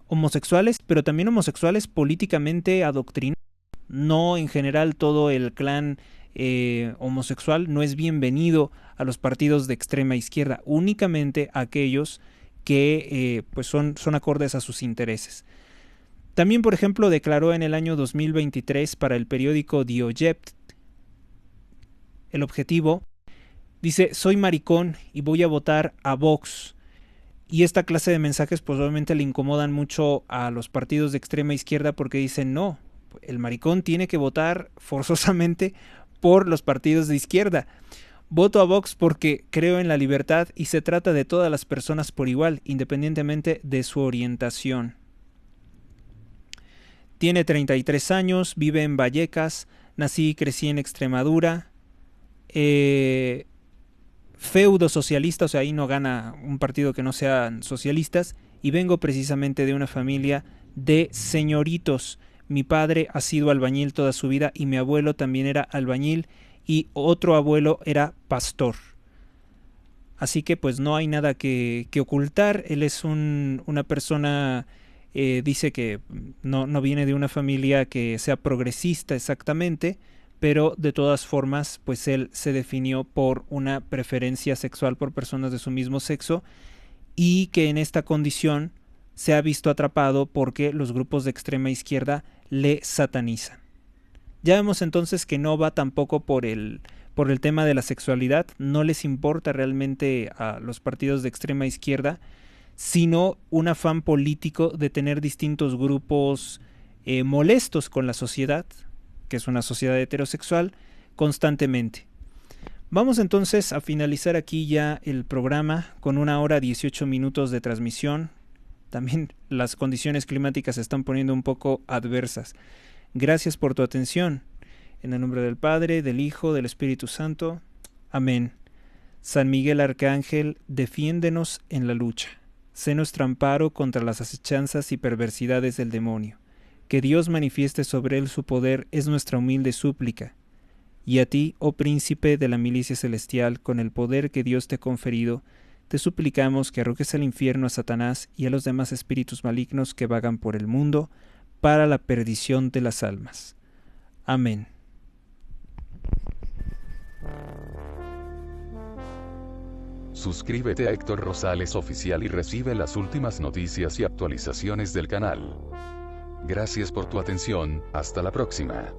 homosexuales, pero también homosexuales políticamente adoctrinados. No en general todo el clan homosexual no es bienvenido a los partidos de extrema izquierda, únicamente aquellos que pues son acordes a sus intereses. También, por ejemplo, declaró en el año 2023 para el periódico Die Object, El Objetivo, dice: soy maricón y voy a votar a Vox. Y esta clase de mensajes pues obviamente le incomodan mucho a los partidos de extrema izquierda, porque dicen: no, el maricón tiene que votar forzosamente por los partidos de izquierda. Voto a Vox porque creo en la libertad y se trata de todas las personas por igual, independientemente de su orientación. Tiene 33 años, vive en Vallecas, nací y crecí en Extremadura. Feudo socialista, o sea, ahí no gana un partido que no sean socialistas, y vengo precisamente de una familia de señoritos. Mi padre ha sido albañil toda su vida y mi abuelo también era albañil y otro abuelo era pastor. Así que pues no hay nada que ocultar. Él es una persona, dice que no viene de una familia que sea progresista exactamente, pero de todas formas pues él se definió por una preferencia sexual por personas de su mismo sexo, y que en esta condición se ha visto atrapado porque los grupos de extrema izquierda le satanizan. Ya vemos entonces que no va tampoco por el tema de la sexualidad, no les importa realmente a los partidos de extrema izquierda, sino un afán político de tener distintos grupos molestos con la sociedad, que es una sociedad heterosexual, constantemente. Vamos entonces a finalizar aquí ya el programa con 1 hora 18 minutos de transmisión. También las condiciones climáticas se están poniendo un poco adversas. Gracias por tu atención. En el nombre del Padre, del Hijo, del Espíritu Santo. Amén. San Miguel Arcángel, defiéndenos en la lucha. Sé nuestro amparo contra las acechanzas y perversidades del demonio. Que Dios manifieste sobre él su poder es nuestra humilde súplica. Y a ti, oh príncipe de la milicia celestial, con el poder que Dios te ha conferido, te suplicamos que arrojes al infierno a Satanás y a los demás espíritus malignos que vagan por el mundo para la perdición de las almas. Amén. Suscríbete a Héctor Rosales Oficial y recibe las últimas noticias y actualizaciones del canal. Gracias por tu atención, hasta la próxima.